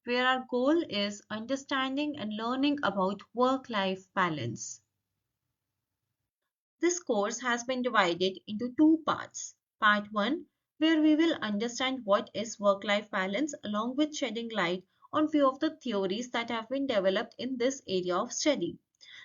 where our goal is understanding and learning about work-life balance. This course has been divided into two parts. Part 1, where we will understand what is work-life balance along with shedding light on few of the theories that have been developed in this area of study.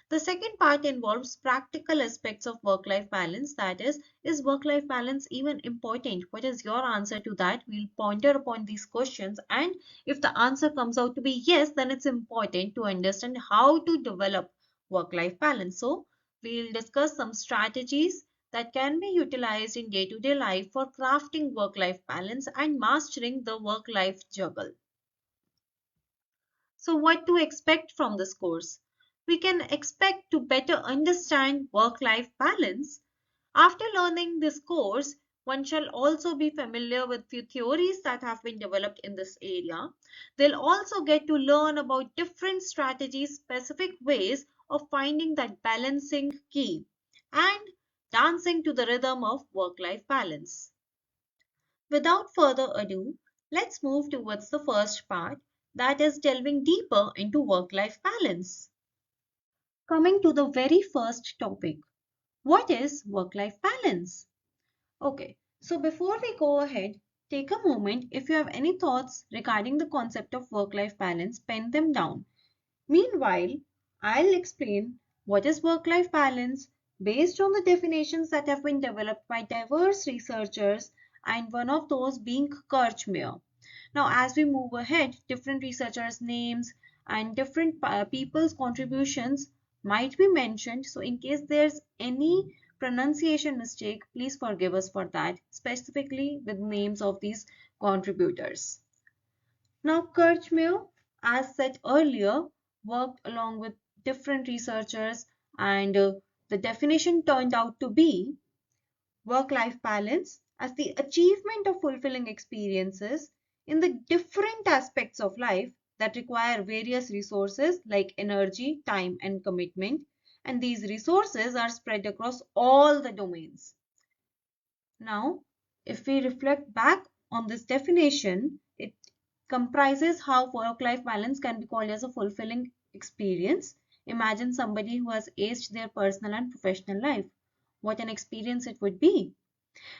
The second part involves practical aspects of work-life balance, that is work-life balance even important? What is your answer to that? We'll ponder upon these questions, and if the answer comes out to be yes, then it's important to understand how to develop work-life balance. So we'll discuss some strategies that can be utilized in day-to-day life for crafting work-life balance and mastering the work-life juggle. So what to expect from this course? We can expect to better understand work-life balance. After learning this course, one shall also be familiar with few theories that have been developed in this area. They'll also get to learn about different strategies, specific ways of finding that balancing key and dancing to the rhythm of work-life balance. Without further ado, let's move towards the first part, that is delving deeper into work-life balance. Coming to the very first topic, what is work-life balance? Okay, so before we go ahead, take a moment. If you have any thoughts regarding the concept of work-life balance, pen them down. Meanwhile, I'll explain what is work-life balance based on the definitions that have been developed by diverse researchers, and one of those being Kirchmeier. Now, as we move ahead, different researchers' names and different people's contributions might be mentioned. So, in case there's any pronunciation mistake, please forgive us for that, specifically with names of these contributors. Now, Kirchmeier, as said earlier, worked along with different researchers, and the definition turned out to be work-life balance as the achievement of fulfilling experiences in the different aspects of life that require various resources like energy, time, and commitment. And these resources are spread across all the domains. Now, if we reflect back on this definition, it comprises how work-life balance can be called as a fulfilling experience. Imagine somebody who has aced their personal and professional life. What an experience it would be.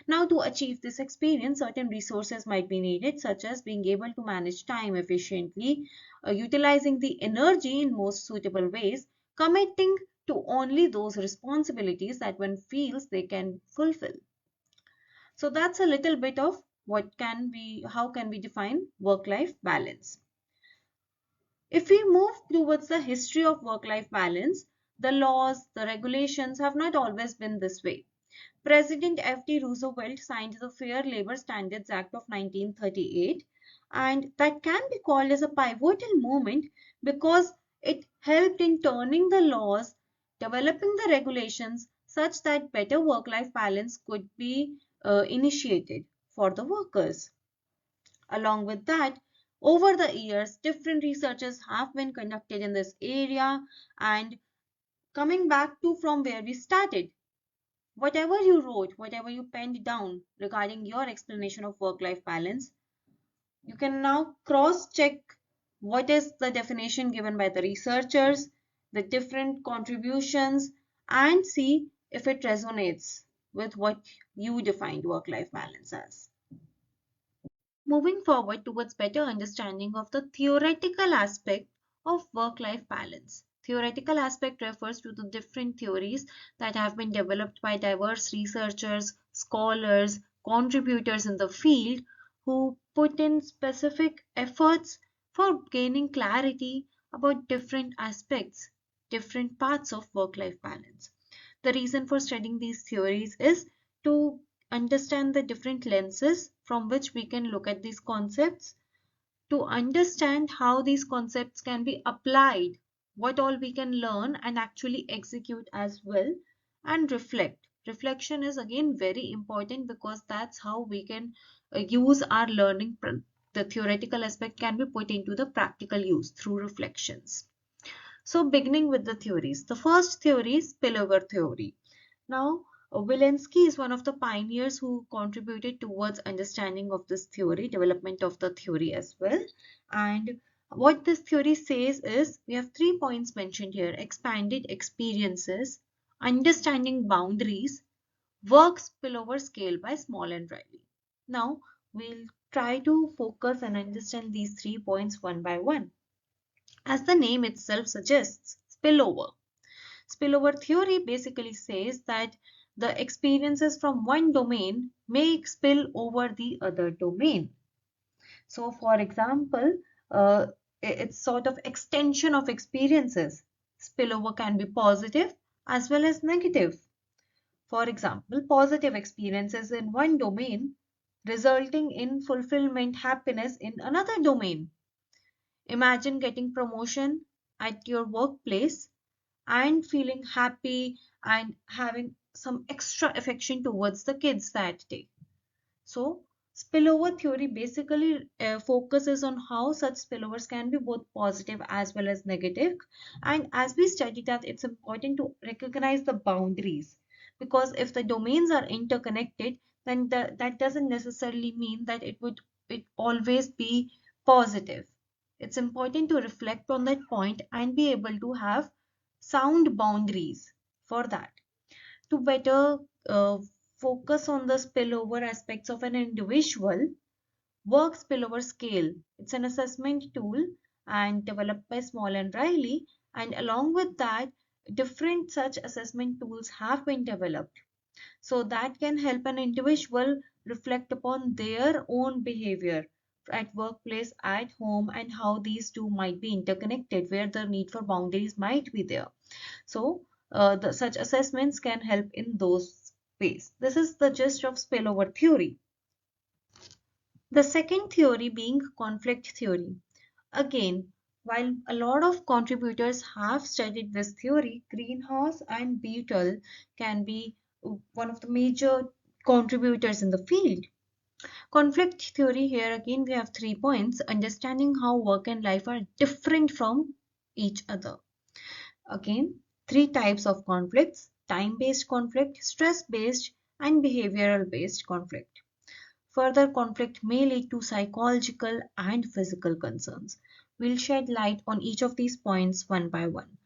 Now, to achieve this experience, certain resources might be needed, such as being able to manage time efficiently, utilizing the energy in most suitable ways, committing to only those responsibilities that one feels they can fulfill. So that's a little bit of how can we define work-life balance. If we move towards the history of work-life balance, the laws, the regulations have not always been this way. President F.D. Roosevelt signed the Fair Labor Standards Act of 1938, and that can be called as a pivotal moment because it helped in turning the laws, developing the regulations such that better work-life balance could be initiated for the workers. Along with that, over the years, different researches have been conducted in this area, and coming back to from where we started, whatever you wrote, whatever you penned down regarding your explanation of work-life balance, you can now cross-check what is the definition given by the researchers, the different contributions, and see if it resonates with what you defined work-life balance as. Moving forward towards better understanding of the theoretical aspect of work-life balance. Theoretical aspect refers to the different theories that have been developed by diverse researchers, scholars, contributors in the field who put in specific efforts for gaining clarity about different aspects, different parts of work-life balance. The reason for studying these theories is to understand the different lenses from which we can look at these concepts, to understand how these concepts can be applied, what all we can learn and actually execute as well, and reflect. Reflection is again very important because that's how we can use our learning. The theoretical aspect can be put into the practical use through reflections. So beginning with the theories. The first theory is spillover theory. Now, Wilensky is one of the pioneers who contributed towards understanding of this theory, development of the theory as well. And What this theory says is we have 3 points mentioned here: expanded experiences, understanding boundaries, work spillover scale by Small and Riley. Now, we'll try to focus and understand these 3 points one by one. As the name itself suggests, spillover. Spillover theory basically says that the experiences from one domain may spill over the other domain. So, for example, it's sort of extension of experiences. Spillover can be positive as well as negative. For example, positive experiences in one domain resulting in fulfillment, happiness in another domain. Imagine getting promotion at your workplace and feeling happy and having some extra affection towards the kids that day. So, spillover theory basically focuses on how such spillovers can be both positive as well as negative. And as we study that, it's important to recognize the boundaries, because if the domains are interconnected, then that doesn't necessarily mean that it always be positive. It's important to reflect on that point and be able to have sound boundaries for that to better uh, focus on the spillover aspects of an individual. Work spillover scale. It's an assessment tool and developed by Small and Riley. And along with that, different such assessment tools have been developed. So that can help an individual reflect upon their own behavior at workplace, at home, and how these two might be interconnected, where the need for boundaries might be there. So, such assessments can help in those ways. This is the gist of spillover theory. The second theory being conflict theory. Again, while a lot of contributors have studied this theory, Greenhouse and Beetle can be one of the major contributors in the field. Conflict theory, here again we have 3 points: understanding how work and life are different from each other. Again, three types of conflicts: time-based conflict, stress-based, and behavioral-based conflict. Further conflict may lead to psychological and physical concerns. We'll shed light on each of these points one by one.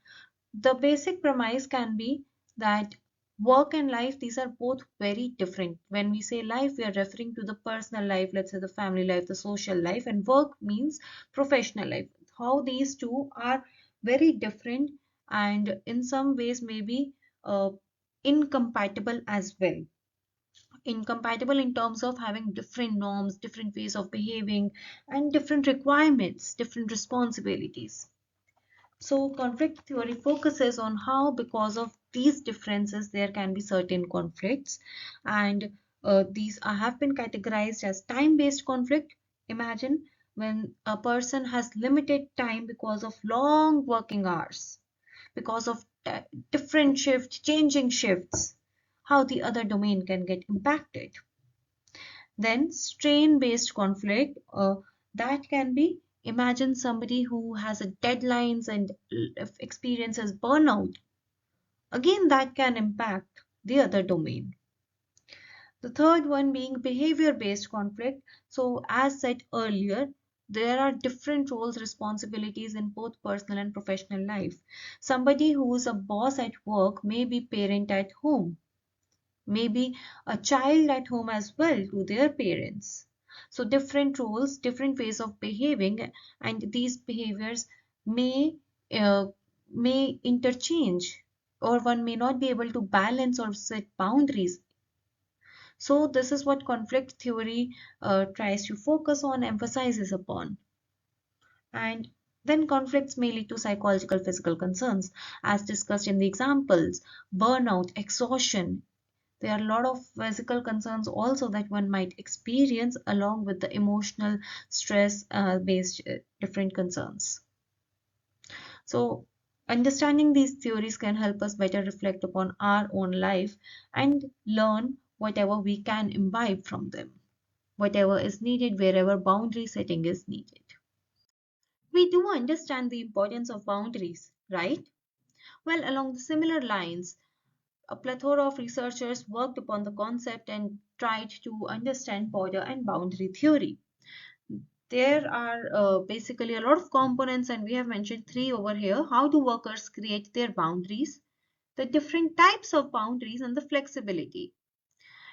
The basic premise can be that work and life, these are both very different. When we say life, we are referring to the personal life, let's say the family life, the social life, and work means professional life. How these two are very different and in some ways maybe uh, incompatible as well. Incompatible in terms of having different norms, different ways of behaving, and different requirements, different responsibilities. So, conflict theory focuses on how, because of these differences, there can be certain conflicts, and these have been categorized as time based conflict. Imagine when a person has limited time because of long working hours, because of different shifts, changing shifts, how the other domain can get impacted. Then strain based conflict, that can be, imagine somebody who has a deadlines and experiences burnout. Again, that can impact the other domain. The third one being behavior based conflict. So as said earlier, there are different roles, responsibilities in both personal and professional life. Somebody who is a boss at work may be parent at home, maybe a child at home as well to their parents. So different roles, different ways of behaving, and these behaviors may uh, may interchange, or one may not be able to balance or set boundaries. So this is what conflict theory tries to focus on, emphasizes upon. And then conflicts may lead to psychological, physical concerns, as discussed in the examples: burnout, exhaustion. There are a lot of physical concerns also that one might experience along with the emotional stress based different concerns. So, understanding these theories can help us better reflect upon our own life and learn whatever we can imbibe from them, whatever is needed, wherever boundary setting is needed. We do understand the importance of boundaries, right? Well, along the similar lines, a plethora of researchers worked upon the concept and tried to understand border and boundary theory. There are basically a lot of components, and we have mentioned three over here. How do workers create their boundaries, the different types of boundaries, and the flexibility.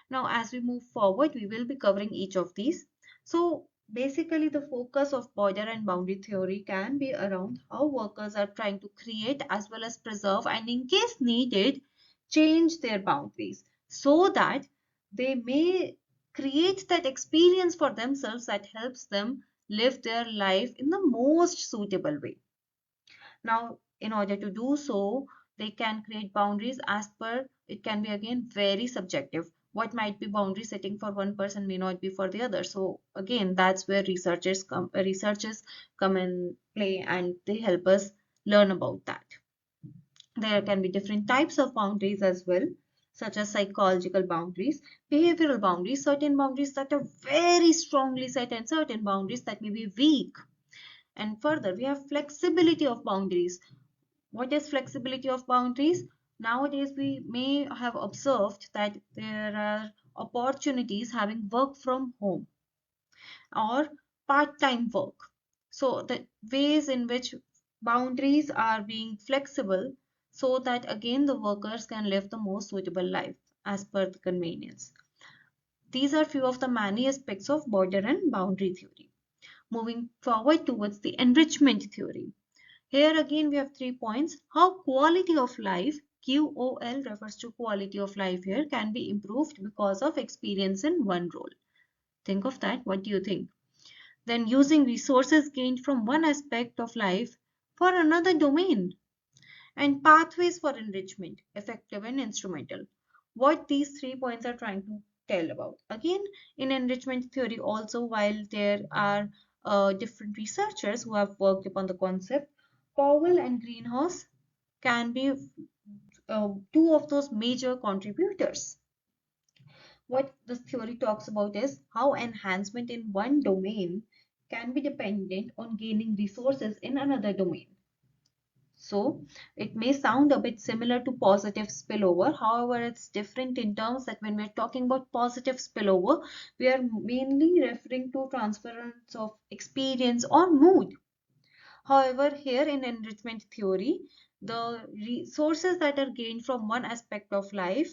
Now, as we move forward, we will be covering each of these. So, basically, the focus of border and boundary theory can be around how workers are trying to create as well as preserve and, in case needed, change their boundaries so that they may create that experience for themselves that helps them live their life in the most suitable way. Now, in order to do so, they can create boundaries as per, it can be again very subjective. What might be boundary setting for one person may not be for the other. So again, that's where researchers come in play, and they help us learn about that. There can be different types of boundaries as well, such as psychological boundaries, behavioral boundaries, certain boundaries that are very strongly set, and certain boundaries that may be weak. And further, we have flexibility of boundaries. What is flexibility of boundaries? Nowadays, we may have observed that there are opportunities having work from home or part-time work. So the ways in which boundaries are being flexible so that again the workers can live the most suitable life as per the convenience. These are few of the many aspects of border and boundary theory. Moving forward towards the enrichment theory. Here again we have 3 points. How quality of life, QOL refers to quality of life here, can be improved because of experience in one role. Think of that. What do you think? Then using resources gained from one aspect of life for another domain. And pathways for enrichment, effective and instrumental. What these 3 points are trying to tell about. Again, in enrichment theory also, while there are different researchers who have worked upon the concept, Powell and Greenhouse can be two of those major contributors. What this theory talks about is how enhancement in one domain can be dependent on gaining resources in another domain. So it may sound a bit similar to positive spillover. However, it's different in terms that when we're talking about positive spillover, we are mainly referring to transference of experience or mood. However, here in enrichment theory, the resources that are gained from one aspect of life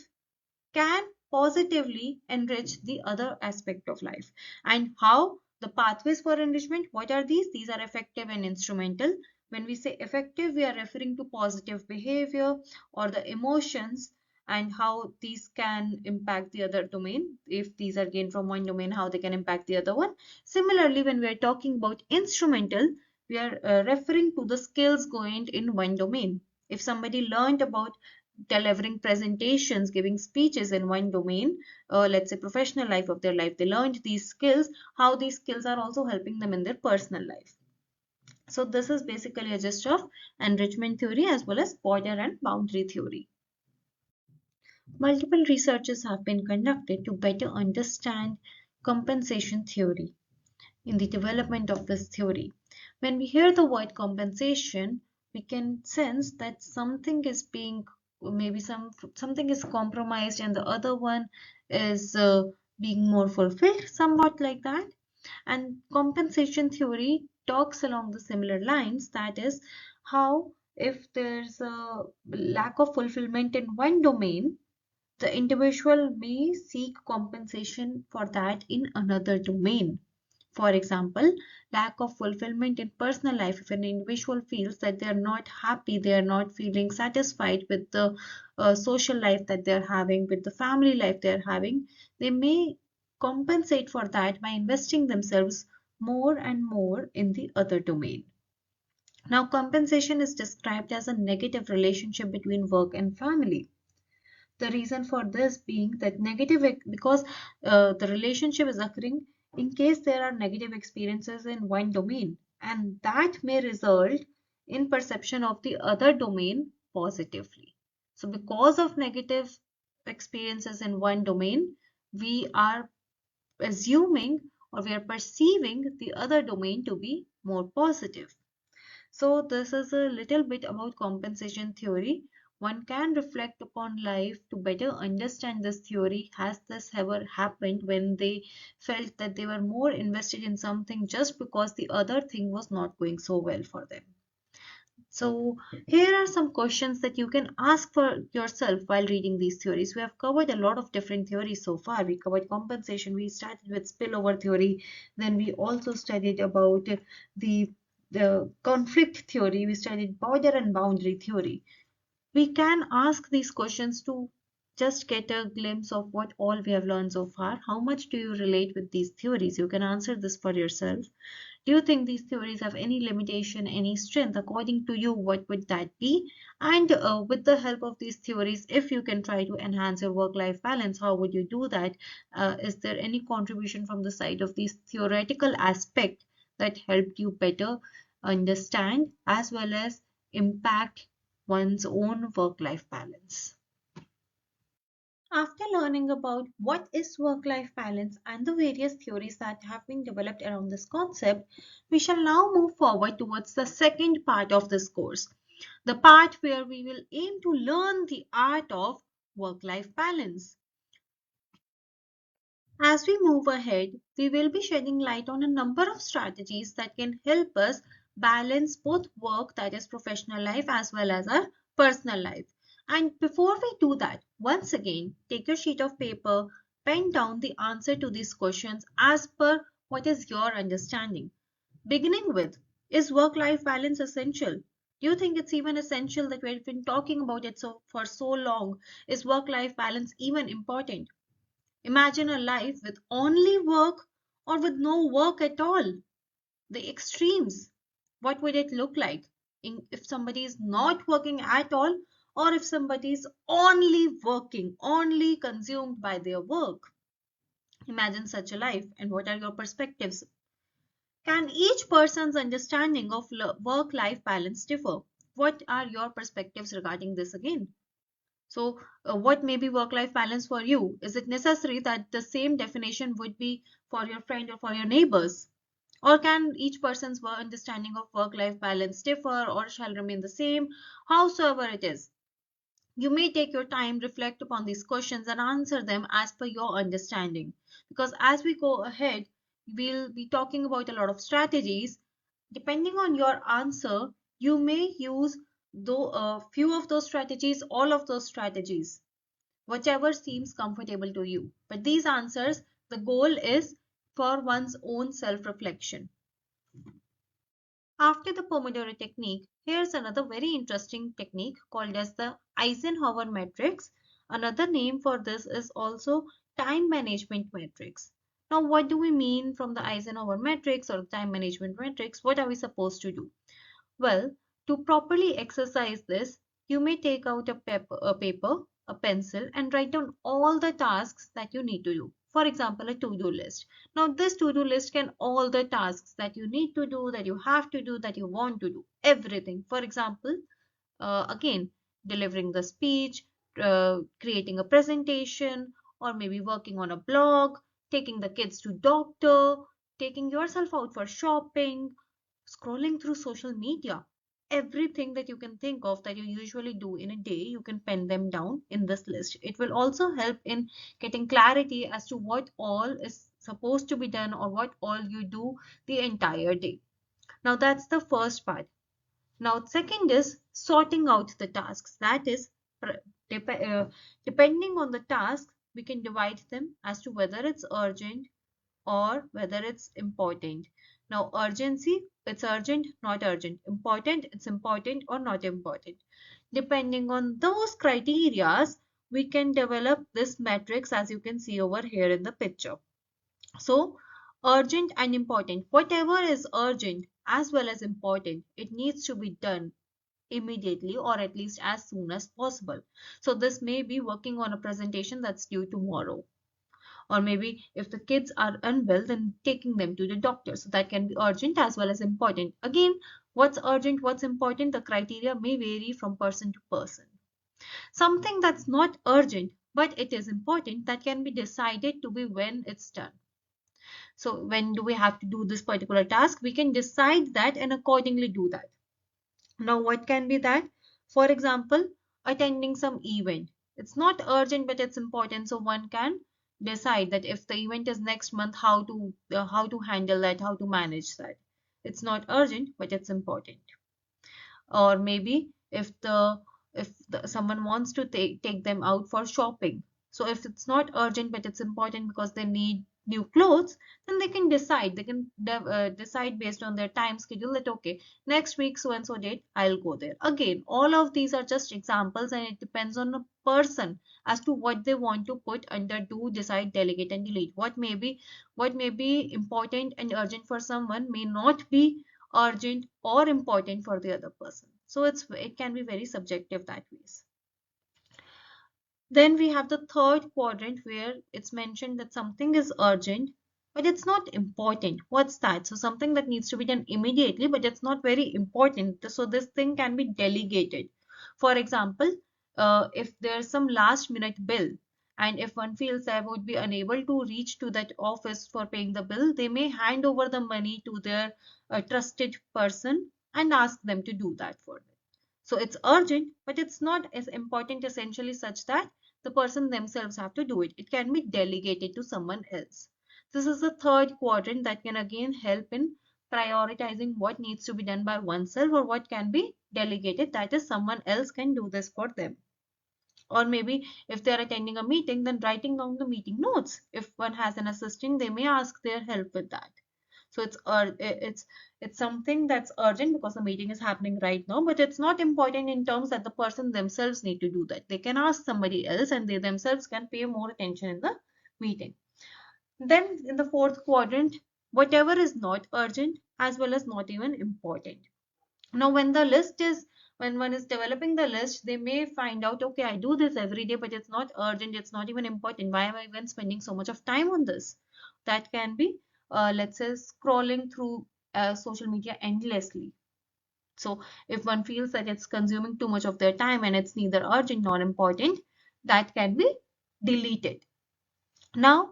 can positively enrich the other aspect of life. And how? The pathways for enrichment, what are these? These are effective and instrumental. When we say effective, we are referring to positive behavior or the emotions, and how these can impact the other domain. If these are gained from one domain, how they can impact the other one. Similarly, when we are talking about instrumental, we are referring to the skills gained in one domain. If somebody learned about delivering presentations, giving speeches in one domain, let's say professional life of their life, they learned these skills, how these skills are also helping them in their personal life. So this is basically a gist of enrichment theory as well as border and boundary theory. Multiple researches have been conducted to better understand compensation theory. In the development of this theory, when we hear the word compensation, we can sense that something is being, maybe something is compromised and the other one is being more fulfilled, somewhat like that. And compensation theory talks along the similar lines, that is how if there's a lack of fulfillment in one domain, the individual may seek compensation for that in another domain. For example, lack of fulfillment in personal life. If an individual feels that they are not happy, they are not feeling satisfied with the social life that they are having, with the family life they are having, they may compensate for that by investing themselves more and more in the other domain. Now, compensation is described as a negative relationship between work and family. The reason for this being that negative, because the relationship is occurring in case there are negative experiences in one domain, and that may result in perception of the other domain positively. So because of negative experiences in one domain, we are assuming or we are perceiving the other domain to be more positive. So this is a little bit about compensation theory. One can reflect upon life to better understand this theory. Has this ever happened when they felt that they were more invested in something just because the other thing was not going so well for them? So, here are some questions that you can ask for yourself while reading these theories. We have covered a lot of different theories so far. We covered compensation, we started with spillover theory, then we also studied about the the conflict theory, we studied border and boundary theory. We can ask these questions to just get a glimpse of what all we have learned so far. How much do you relate with these theories? You can answer this for yourself. Do you think these theories have any limitation, any strength? According to you, what would that be? And with the help of these theories, if you can try to enhance your work-life balance, how would you do that? Is there any contribution from the side of these theoretical aspect that helped you better understand as well as impact one's own work-life balance? After learning about what is work-life balance and the various theories that have been developed around this concept, we shall now move forward towards the second part of this course, the part where we will aim to learn the art of work-life balance. As we move ahead, we will be shedding light on a number of strategies that can help us balance both work, that is professional life, as well as our personal life. And before we do that, once again, take your sheet of paper, pen down the answer to these questions as per what is your understanding. Beginning with, is work-life balance essential? Do you think it's even essential that we've been talking about it for so long? Is work-life balance even important? Imagine a life with only work or with no work at all. The extremes. What would it look like if somebody is not working at all, or if somebody is only working, only consumed by their work? Imagine such a life, and what are your perspectives? Can each person's understanding of work-life balance differ? What are your perspectives regarding this again? So, what may be work-life balance for you? Is it necessary that the same definition would be for your friend or for your neighbors? Or can each person's understanding of work-life balance differ or shall remain the same? Howsoever it is, you may take your time, reflect upon these questions, and answer them as per your understanding. Because as we go ahead, we'll be talking about a lot of strategies. Depending on your answer, you may use though a few of those strategies, all of those strategies, whichever seems comfortable to you. But these answers, the goal is for one's own self-reflection. After the Pomodoro technique, here's another very interesting technique called as the Eisenhower matrix. Another name for this is also time management matrix. Now, what do we mean from the Eisenhower matrix or time management matrix? What are we supposed to do? Well, to properly exercise this, you may take out a pencil, and write down all the tasks that you need to do. For example, a to-do list. Now, this to-do list can all the tasks that you need to do, that you have to do, that you want to do, everything. For example, again, delivering the speech, creating a presentation, or maybe working on a blog, taking the kids to doctor, taking yourself out for shopping, scrolling through social media. Everything that you can think of that you usually do in a day, you can pen them down in this list. It will also help in getting clarity as to what all is supposed to be done or what all you do the entire day. Now that's the first part. Now second is sorting out the tasks. That is, dep depending on the task, we can divide them as to whether it's urgent or whether it's important. Now, urgency, it's urgent, not urgent. Important, it's important or not important. Depending on those criterias, we can develop this matrix as you can see over here in the picture. So, urgent and important, whatever is urgent as well as important, it needs to be done immediately or at least as soon as possible. So, this may be working on a presentation that's due tomorrow, or maybe if the kids are unwell, then taking them to the doctor. So that can be urgent as well as important. Again, what's urgent, what's important, the criteria may vary from person to person. Something that's not urgent but it is important, that can be decided to be when it's done. So when do we have to do this particular task, we can decide that and accordingly do that. Now what can be that? For example, attending some event. It's not urgent, but it's important. So one can decide that if the event is next month, how to handle that, how to manage that. It's not urgent, but it's important. Or maybe if someone wants to take them out for shopping, so if it's not urgent but it's important because they need new clothes, then they can decide based on their time schedule that okay, next week so and so date I'll go there. Again, all of these are just examples and it depends on the person as to what they want to put under do, decide, delegate and delete. What may be important and urgent for someone may not be urgent or important for the other person. So it can be very subjective that ways. Then we have the third quadrant where it's mentioned that something is urgent, but it's not important. What's that? So something that needs to be done immediately, but it's not very important. So this thing can be delegated. For example, if there's some last minute bill, and if one feels I would be unable to reach to that office for paying the bill, they may hand over the money to their trusted person and ask them to do that for them. So it's urgent, but it's not as important essentially such that the person themselves have to do it. It can be delegated to someone else. This is the third quadrant that can again help in prioritizing what needs to be done by oneself or what can be delegated, that is someone else can do this for them. Or maybe if they are attending a meeting, then writing down the meeting notes. If one has an assistant, they may ask their help with that. So it's something that's urgent because the meeting is happening right now, but it's not important in terms that the person themselves need to do that. They can ask somebody else and they themselves can pay more attention in the meeting. Then in the fourth quadrant, whatever is not urgent as well as not even important. Now when one is developing the list, they may find out, okay, I do this every day, but it's not urgent, it's not even important. Why am I even spending so much of time on this? That can be let's say scrolling through social media endlessly. So if one feels that it's consuming too much of their time and it's neither urgent nor important, that can be deleted. Now,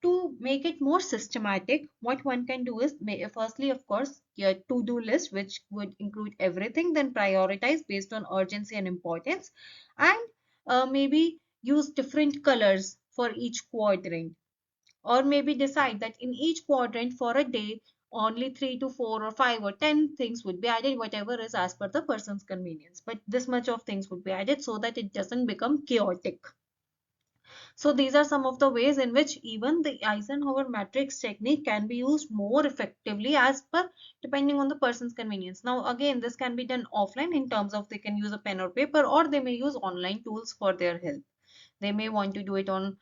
to make it more systematic, what one can do is, firstly, of course, your to-do list, which would include everything, then prioritize based on urgency and importance, and maybe use different colors for each quadrant. Or maybe decide that in each quadrant for a day, only 3 to 4 or 5 or 10 things would be added, whatever is as per the person's convenience. But this much of things would be added so that it doesn't become chaotic. So these are some of the ways in which even the Eisenhower matrix technique can be used more effectively as per depending on the person's convenience. Now again, this can be done offline in terms of they can use a pen or paper, or they may use online tools for their help. They may want to do it on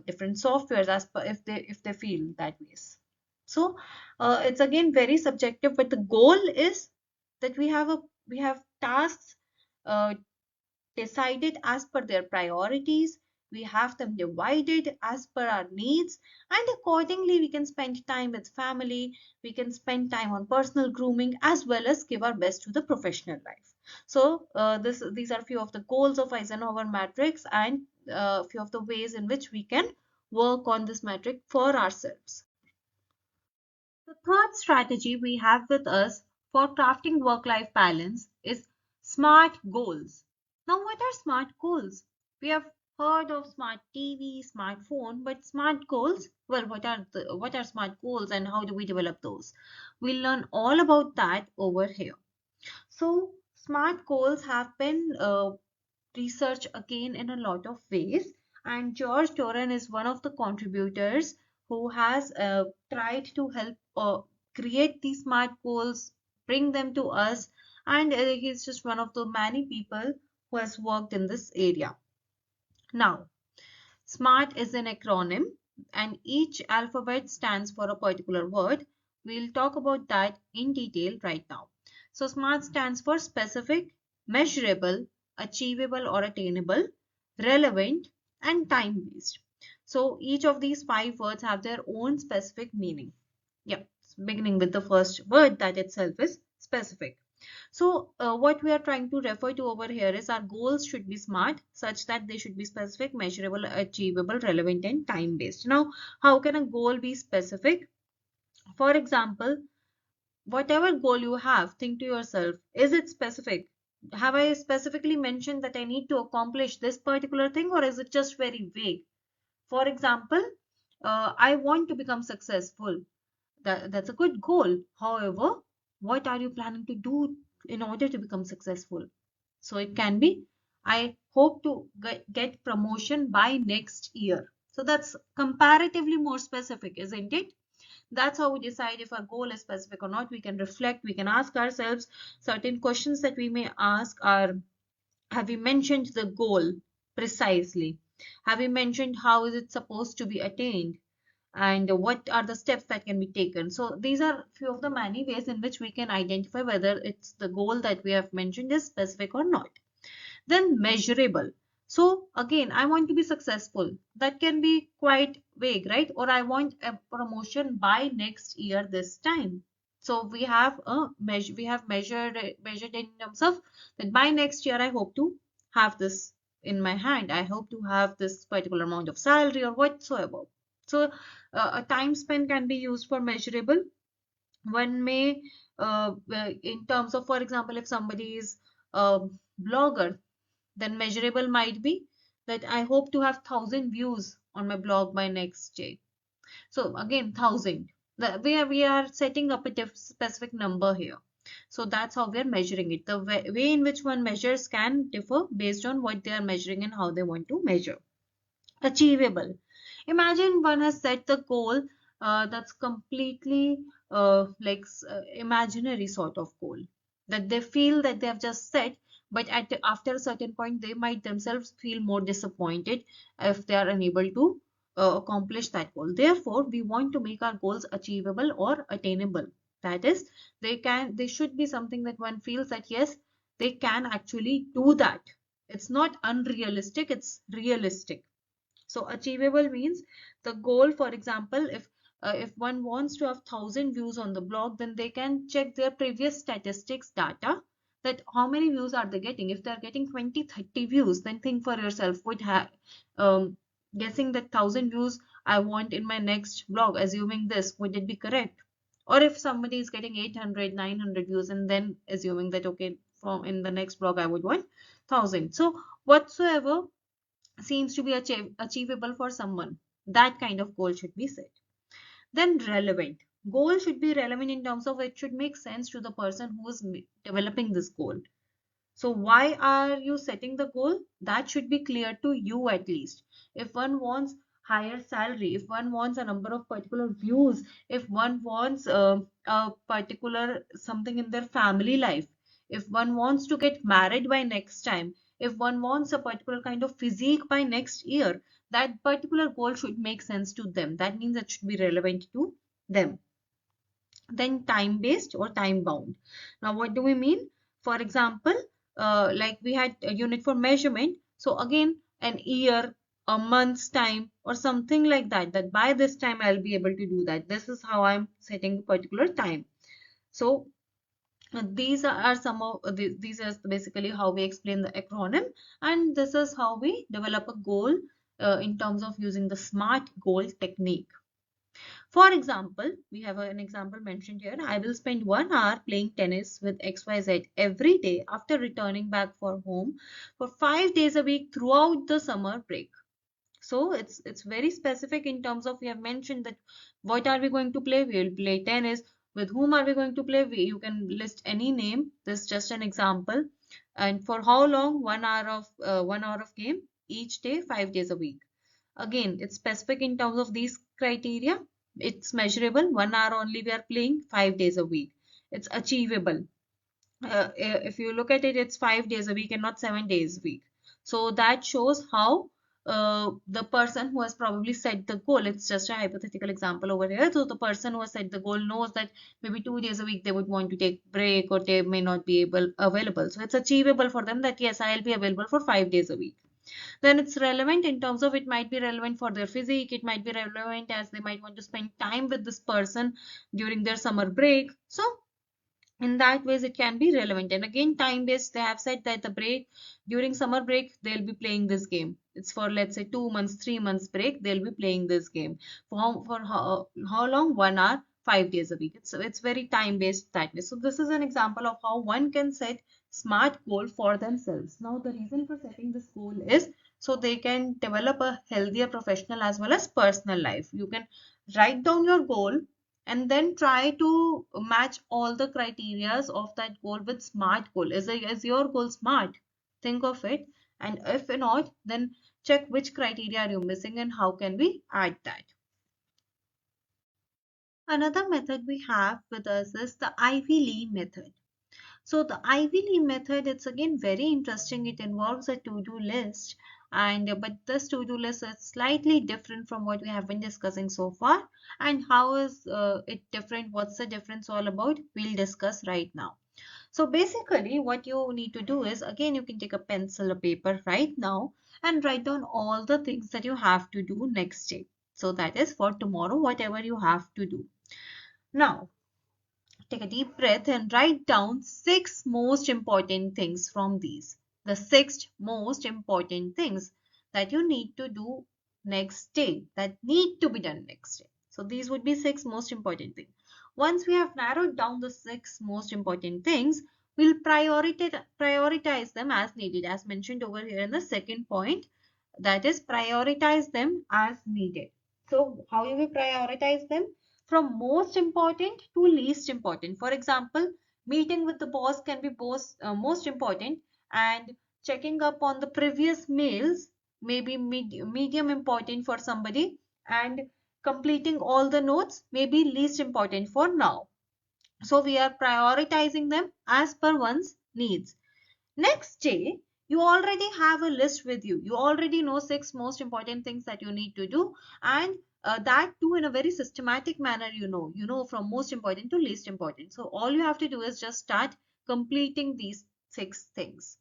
different softwares as per if they feel that ways. So it's again very subjective, but the goal is that we have tasks uh, decided as per their priorities. We have them divided as per our needs, and accordingly, we can spend time with family, we can spend time on personal grooming, as well as give our best to the professional life. So, these are few of the goals of Eisenhower matrix and few of the ways in which we can work on this metric for ourselves. The third strategy we have with us for crafting work-life balance is SMART goals. Now, what are SMART goals? We have heard of smart TV, smartphone, but SMART goals, well, what are SMART goals and how do we develop those? We'll learn all about that over here. So, SMART goals have been researched again in a lot of ways, and George Toran is one of the contributors who has tried to help create these SMART goals, bring them to us, and he's just one of the many people who has worked in this area. Now, SMART is an acronym and each alphabet stands for a particular word. We'll talk about that in detail right now. So SMART stands for specific, measurable, achievable or attainable, relevant, and time-based. So each of these 5 words have their own specific meaning. Yeah, beginning with the first word that itself is specific. So what we are trying to refer to over here is our goals should be SMART such that they should be specific, measurable, achievable, relevant, and time-based. Now, how can a goal be specific? For example, whatever goal you have, think to yourself, is it specific? Have I specifically mentioned that I need to accomplish this particular thing, or is it just very vague? For example, I want to become successful. That's a good goal. However, what are you planning to do in order to become successful? So it can be, I hope to get promotion by next year. So that's comparatively more specific, isn't it? That's how we decide if our goal is specific or not. We can reflect, we can ask ourselves certain questions that we may ask are, have we mentioned the goal precisely? Have we mentioned how is it supposed to be attained? And what are the steps that can be taken? So these are few of the many ways in which we can identify whether it's the goal that we have mentioned is specific or not. Then measurable. So again, I want to be successful. That can be quite vague, right? Or I want a promotion by next year this time. So we have a measure, we have measured in terms of that by next year I hope to have this in my hand. I hope to have this particular amount of salary or whatsoever. So a time span can be used for measurable. One may in terms of, for example, if somebody is a blogger, then measurable might be that I hope to have 1,000 views on my blog by next day. So again, 1,000. We are setting up a specific number here. So that's how we are measuring it. The way in which one measures can differ based on what they are measuring and how they want to measure. Achievable. Imagine one has set the goal that's completely imaginary sort of goal that they feel that they have just set, but after a certain point they might themselves feel more disappointed if they are unable to accomplish that goal. Therefore, we want to make our goals achievable or attainable. That is, they should be something that one feels that yes, they can actually do that. It's not unrealistic, it's realistic. So achievable means the goal, for example, if one wants to have 1,000 views on the blog, then they can check their previous statistics data, that how many views are they getting. If they're getting 20, 30 views, then think for yourself, would have um, guessing that 1,000 views I want in my next blog, assuming this, would it be correct? Or if somebody is getting 800, 900 views and then assuming that, okay, from in the next blog I would want 1,000. So whatsoever seems to be achievable for someone, that kind of goal should be set. Then relevant. Goal should be relevant in terms of it should make sense to the person who is developing this goal. So why are you setting the goal? That should be clear to you at least. If one wants higher salary, if one wants a number of particular views, if one wants a particular something in their family life, if one wants to get married by next time, if one wants a particular kind of physique by next year, that particular goal should make sense to them. That means it should be relevant to them. Then time based or time bound. Now what do we mean? For example, like we had a unit for measurement, so again an year, a month's time or something like that, that by this time I'll be able to do that. This is how I'm setting a particular time. So these are some of these are basically how we explain the acronym, and this is how we develop a goal in terms of using the SMART goal technique. For example, we have an example mentioned here. I will spend 1 hour playing tennis with XYZ every day after returning back for home for 5 days a week throughout the summer break. So it's very specific in terms of we have mentioned that what are we going to play? We will play tennis. With whom are we going to play? You can list any name. This is just an example. And for how long? 1 hour of game each day, 5 days a week. Again, it's specific in terms of these criteria. It's measurable. 1 hour only we are playing 5 days a week. It's achievable. If you look at it, it's 5 days a week and not 7 days a week. So that shows how the person who has probably set the goal, it's just a hypothetical example over here. So the person who has set the goal knows that maybe 2 days a week they would want to take break or they may not be available. So it's achievable for them that yes, I'll be available for 5 days a week. Then it's relevant in terms of it might be relevant for their physique. It might be relevant as they might want to spend time with this person during their summer break. So in that ways it can be relevant. And again, time based, they have said that the break during summer break they'll be playing this game. It's for let's say 2 months, 3 months break, they'll be playing this game for how long? 1 hour, 5 days a week. It's very time based that way. So this is an example of how one can set smart goal for themselves. Now, the reason for setting this goal is so they can develop a healthier professional as well as personal life. You can write down your goal and then try to match all the criterias of that goal with smart goal. Is your goal smart? Think of it. And if not, then check which criteria are you missing and how can we add that. Another method we have with us is the Ivy Lee method. So the Ivy Lee method, it's again very interesting. It involves a to-do list, and but this to-do list is slightly different from what we have been discussing so far. And how is it different? What's the difference all about? We'll discuss right now. So basically, what you need to do is, again, you can take a pencil or paper right now and write down all the things that you have to do next day. So that is for tomorrow, whatever you have to do. Now, take a deep breath and write down six most important things from these. The six most important things that you need to do next day, that need to be done next day. So these would be six most important things. Once we have narrowed down the six most important things, we'll prioritize them as needed, as mentioned over here in the second point, that is prioritize them as needed. So how you will prioritize them? From most important to least important. For example, meeting with the boss can be most important, and checking up on the previous mails may be medium important for somebody, and completing all the notes may be least important for now. So we are prioritizing them as per one's needs. Next day, you already have a list with you. You already know six most important things that you need to do, and that too in a very systematic manner. You know from most important to least important. So all you have to do is just start completing these six things.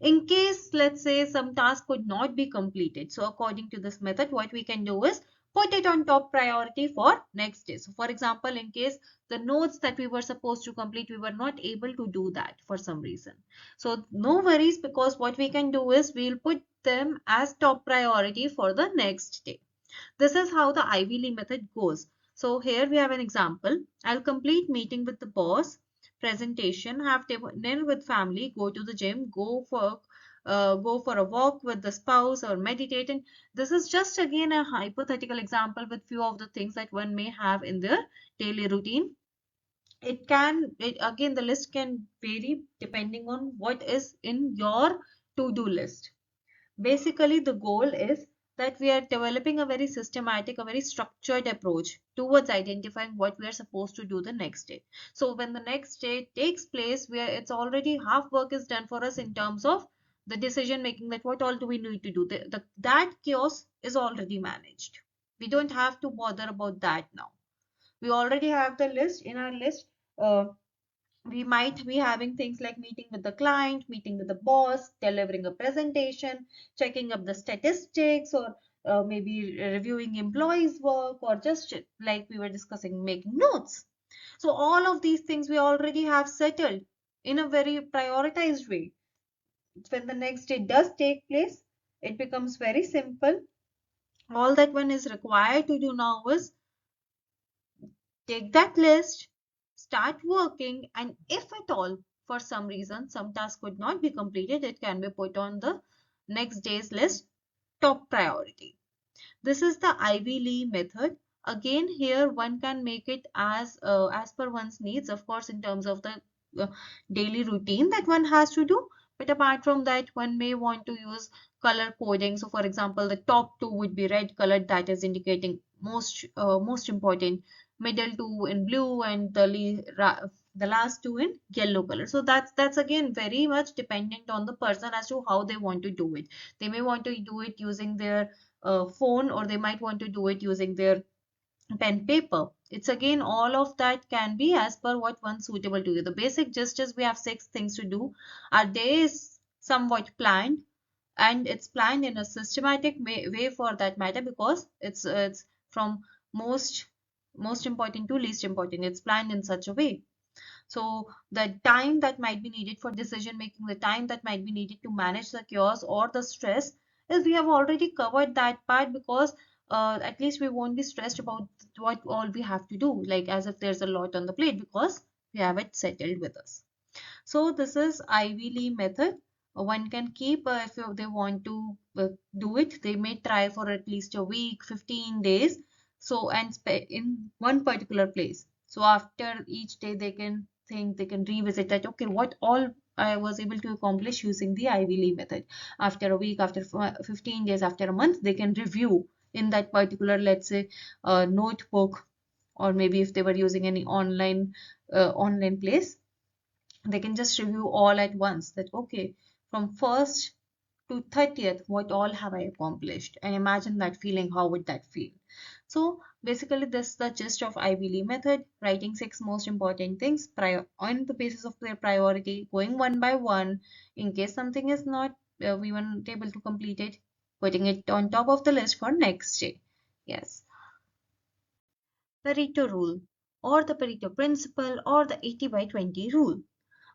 In case, let's say, some task could not be completed, so according to this method, what we can do is put it on top priority for next day. So for example, in case the notes that we were supposed to complete, we were not able to do that for some reason. So no worries, because what we can do is we'll put them as top priority for the next day. This is how the Ivy Lee method goes. So here we have an example. I'll complete meeting with the boss, presentation, have dinner with family, go to the gym, go for a walk with the spouse, or meditate. And this is just again a hypothetical example with few of the things that one may have in their daily routine. Again, the list can vary depending on what is in your to-do list. Basically, the goal is that we are developing a very systematic, a very structured approach towards identifying what we are supposed to do the next day. So when the next day takes place, it's already half work is done for us in terms of the decision making, that what all do we need to do. That chaos is already managed. We don't have to bother about that now. We already have the list in our list. Uh, we might be having things like meeting with the client, meeting with the boss, delivering a presentation, checking up the statistics, or maybe reviewing employees' work, or just like we were discussing, making notes. So all of these things we already have settled in a very prioritized way. When the next day does take place, it becomes very simple. All that one is required to do now is take that list, start working, and if at all, for some reason, some task could not be completed, it can be put on the next day's list, top priority. This is the Ivy Lee method. Again, here one can make it as per one's needs, of course, in terms of the daily routine that one has to do. But apart from that, one may want to use color coding. So, for example, the top two would be red colored, that is indicating most important. Middle two in blue, and the last two in yellow color. So that's again very much dependent on the person as to how they want to do it. They may want to do it using their phone, or they might want to do it using their pen paper. It's again, all of that can be as per what one's suitable to you. The basic gist is we have six things to do. Our day is somewhat planned, and it's planned in a systematic way for that matter, because it's from most most important to least important. It's planned in such a way. So the time that might be needed for decision making, the time that might be needed to manage the chaos or the stress, is we have already covered that part, because at least we won't be stressed about what all we have to do, like as if there's a lot on the plate, because we have it settled with us. So this is Ivy Lee method. One can keep if they want to do it, they may try for at least a week, 15 days. So and in one particular place. So after each day they can think, they can revisit that, okay, what all I was able to accomplish using the Ivy Lee method. After a week, after 15 days, after a month, they can review in that particular, let's say, notebook, or maybe if they were using any online place, they can just review all at once, that okay, from 1st to 30th, what all have I accomplished, and imagine that feeling, how would that feel? So basically this is the gist of Ivy Lee method: writing 6 most important things prior on the basis of their priority, going one by one. In case something is not we weren't able to complete it, putting it on top of the list for next day. Yes. Pareto rule, or the Pareto principle, or the 80 by 20 rule.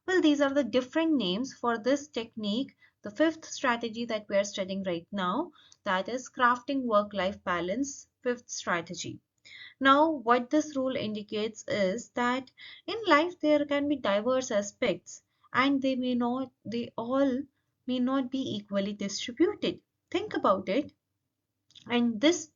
Well, these are the different names for this technique, the fifth strategy that we are studying right now, that is crafting work-life balance, fifth strategy. Now, what this rule indicates is that in life there can be diverse aspects, and they all may not be equally distributed. Think about it. And this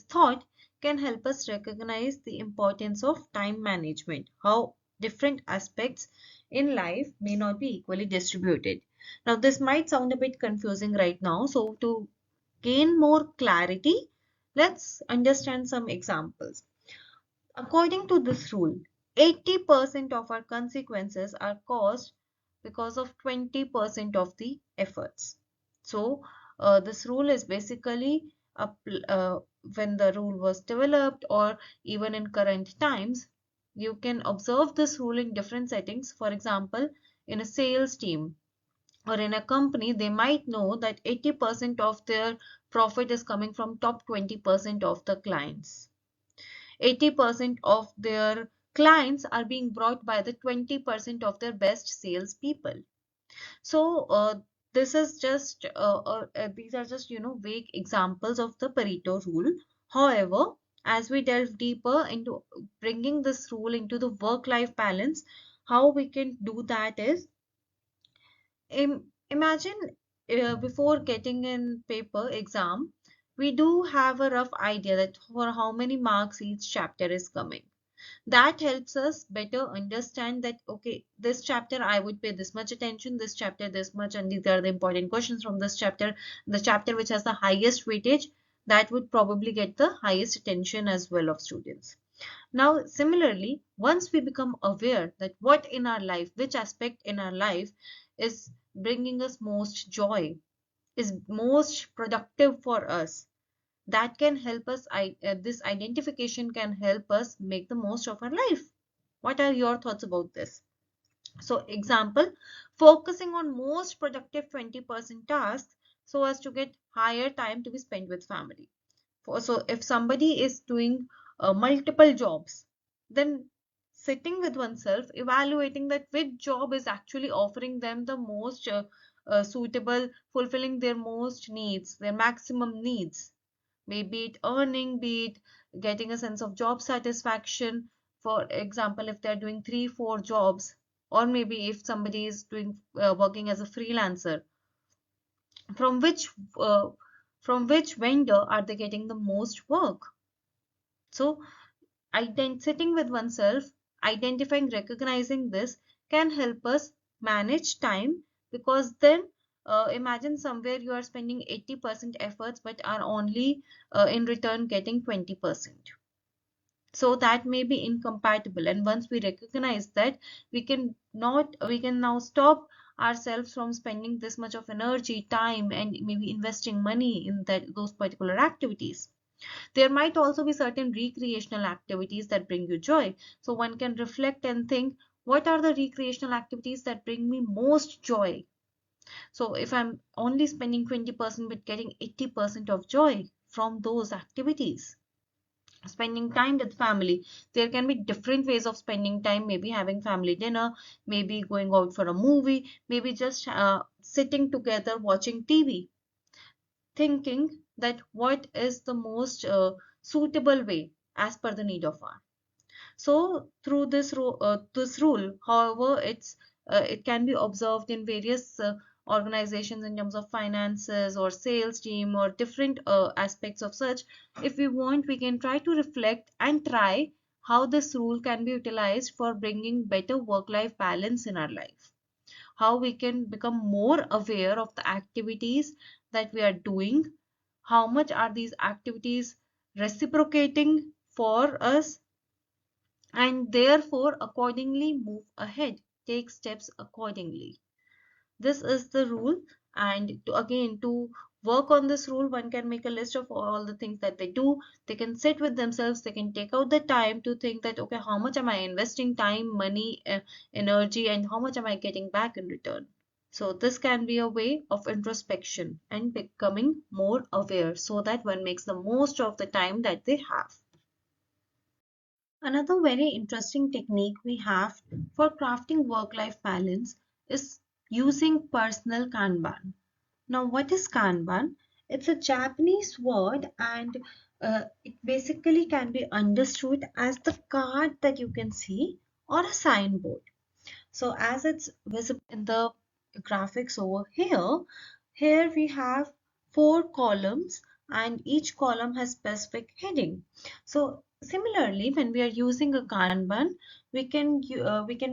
thought can help us recognize the importance of time management, how different aspects in life may not be equally distributed. Now, this might sound a bit confusing right now, so to gain more clarity, let's understand some examples. According to this rule, 80% of our consequences are caused because of 20% of the efforts. So, this rule is basically when the rule was developed, or even in current times, you can observe this rule in different settings. For example, in a sales team or in a company, they might know that 80% of their profit is coming from top 20% of the clients. 80% of their clients are being brought by the 20% of their best salespeople. So this is just these are just vague examples of the Pareto rule. However, as we delve deeper into bringing this rule into the work-life balance, how we can do that is, imagine before getting in paper exam, we do have a rough idea that for how many marks each chapter is coming. That helps us better understand that okay, this chapter I would pay this much attention, this chapter this much, and these are the important questions from this chapter. The chapter which has the highest weightage, that would probably get the highest attention as well of students. Now similarly, once we become aware that what in our life, which aspect in our life is bringing us most joy, is most productive for us, that can help us, this identification can help us make the most of our life. What are your thoughts about this? So example, focusing on most productive 20% tasks so as to get higher time to be spent with family. So if somebody is doing multiple jobs, then sitting with oneself, evaluating that which job is actually offering them the most suitable, fulfilling their most needs, their maximum needs, maybe it earning, be it getting a sense of job satisfaction. For example, if they're doing 3 4 jobs, or maybe if somebody is doing working as a freelancer, from which uh, from which vendor are they getting the most work? So sitting with oneself, identifying, recognizing this can help us manage time, because then imagine somewhere you are spending 80% efforts but are only in return getting 20%. So that may be incompatible, and once we recognize that, we can now stop ourselves from spending this much of energy, time, and maybe investing money in those particular activities. There might also be certain recreational activities that bring you joy. So one can reflect and think, what are the recreational activities that bring me most joy? So if I'm only spending 20% but getting 80% of joy from those activities. Spending time with family. There can be different ways of spending time, maybe having family dinner, maybe going out for a movie, maybe just sitting together watching TV, thinking that what is the most suitable way as per the need of our. So through this rule, however, it's it can be observed in various organizations in terms of finances or sales team or different aspects of such. If we want, we can try to reflect and try how this rule can be utilized for bringing better work-life balance in our life, how we can become more aware of the activities that we are doing, how much are these activities reciprocating for us, and therefore accordingly move ahead, take steps accordingly. This is the rule. And again, to work on this rule, one can make a list of all the things that they do. They can sit with themselves, they can take out the time to think that, okay, how much am I investing time, money, energy, and how much am I getting back in return? So this can be a way of introspection and becoming more aware so that one makes the most of the time that they have. Another very interesting technique we have for crafting work-life balance is using personal Kanban. Now, what is Kanban? It's a Japanese word, and it basically can be understood as the card that you can see or a signboard. So as it's visible in the graphics over here, here we have four columns and each column has specific heading. So similarly, when we are using a Kanban, we can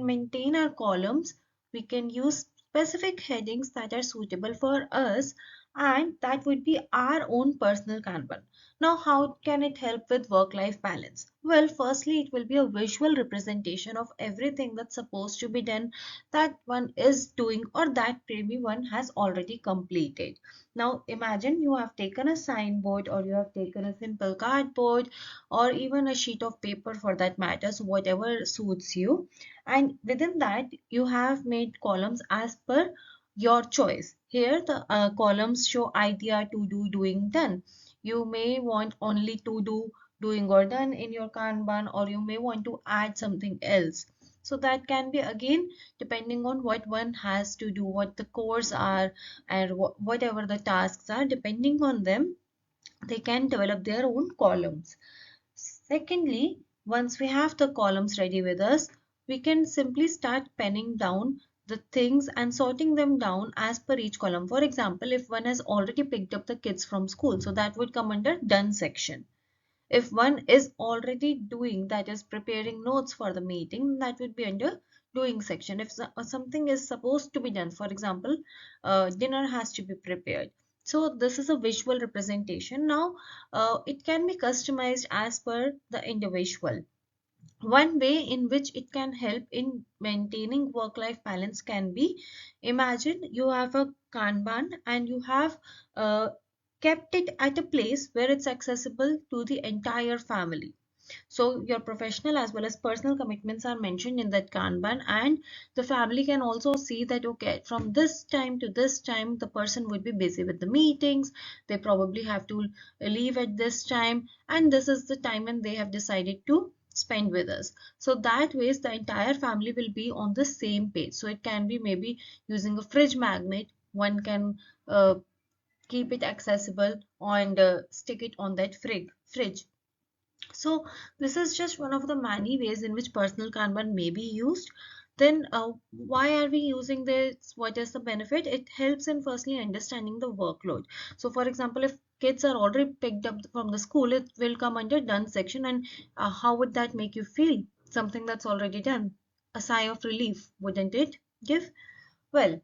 maintain our columns, we can use specific headings that are suitable for us, and that would be our own personal Kanban. Now, how can it help with work-life balance? Well, firstly, it will be a visual representation of everything that's supposed to be done that one is doing or that maybe one has already completed. Now, imagine you have taken a signboard or you have taken a simple cardboard or even a sheet of paper for that matter, so whatever suits you. And within that, you have made columns as per your choice. Here, the columns show idea, to do, doing, done. You may want only to do, doing, or done in your Kanban, or you may want to add something else. So that can be again depending on what one has to do, what the cores are, and whatever the tasks are, depending on them, they can develop their own columns. Secondly, once we have the columns ready with us, we can simply start penning down the things and sorting them down as per each column. For example, if one has already picked up the kids from school, so that would come under done section. If one is already doing, that is preparing notes for the meeting, that would be under doing section. If something is supposed to be done, for example, dinner has to be prepared. So this is a visual representation. Now, it can be customized as per the individual. One way in which it can help in maintaining work-life balance can be, imagine you have a Kanban and you have uh, kept it at a place where it's accessible to the entire family. So your professional as well as personal commitments are mentioned in that Kanban, and the family can also see that, okay, from this time to this time, the person would be busy with the meetings. They probably have to leave at this time, and this is the time when they have decided to spend with us. So that ways the entire family will be on the same page. So it can be maybe using a fridge magnet. One can keep it accessible and stick it on that fridge. So this is just one of the many ways in which personal Kanban may be used. Then why are we using this? What is the benefit? It helps in firstly understanding the workload. So for example, if kids are already picked up from the school, it will come under done section. And how would that make you feel? Something that's already done. A sigh of relief, wouldn't it give? Well,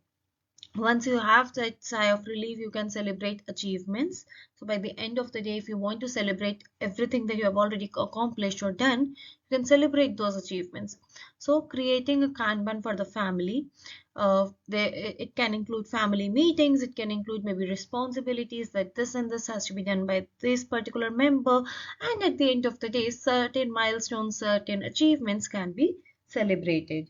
once you have that sigh of relief, you can celebrate achievements. So by the end of the day, if you want to celebrate everything that you have already accomplished or done, you can celebrate those achievements. So creating a Kanban for the family, it can include family meetings, it can include maybe responsibilities that this and this has to be done by this particular member, and at the end of the day, certain milestones, certain achievements can be celebrated.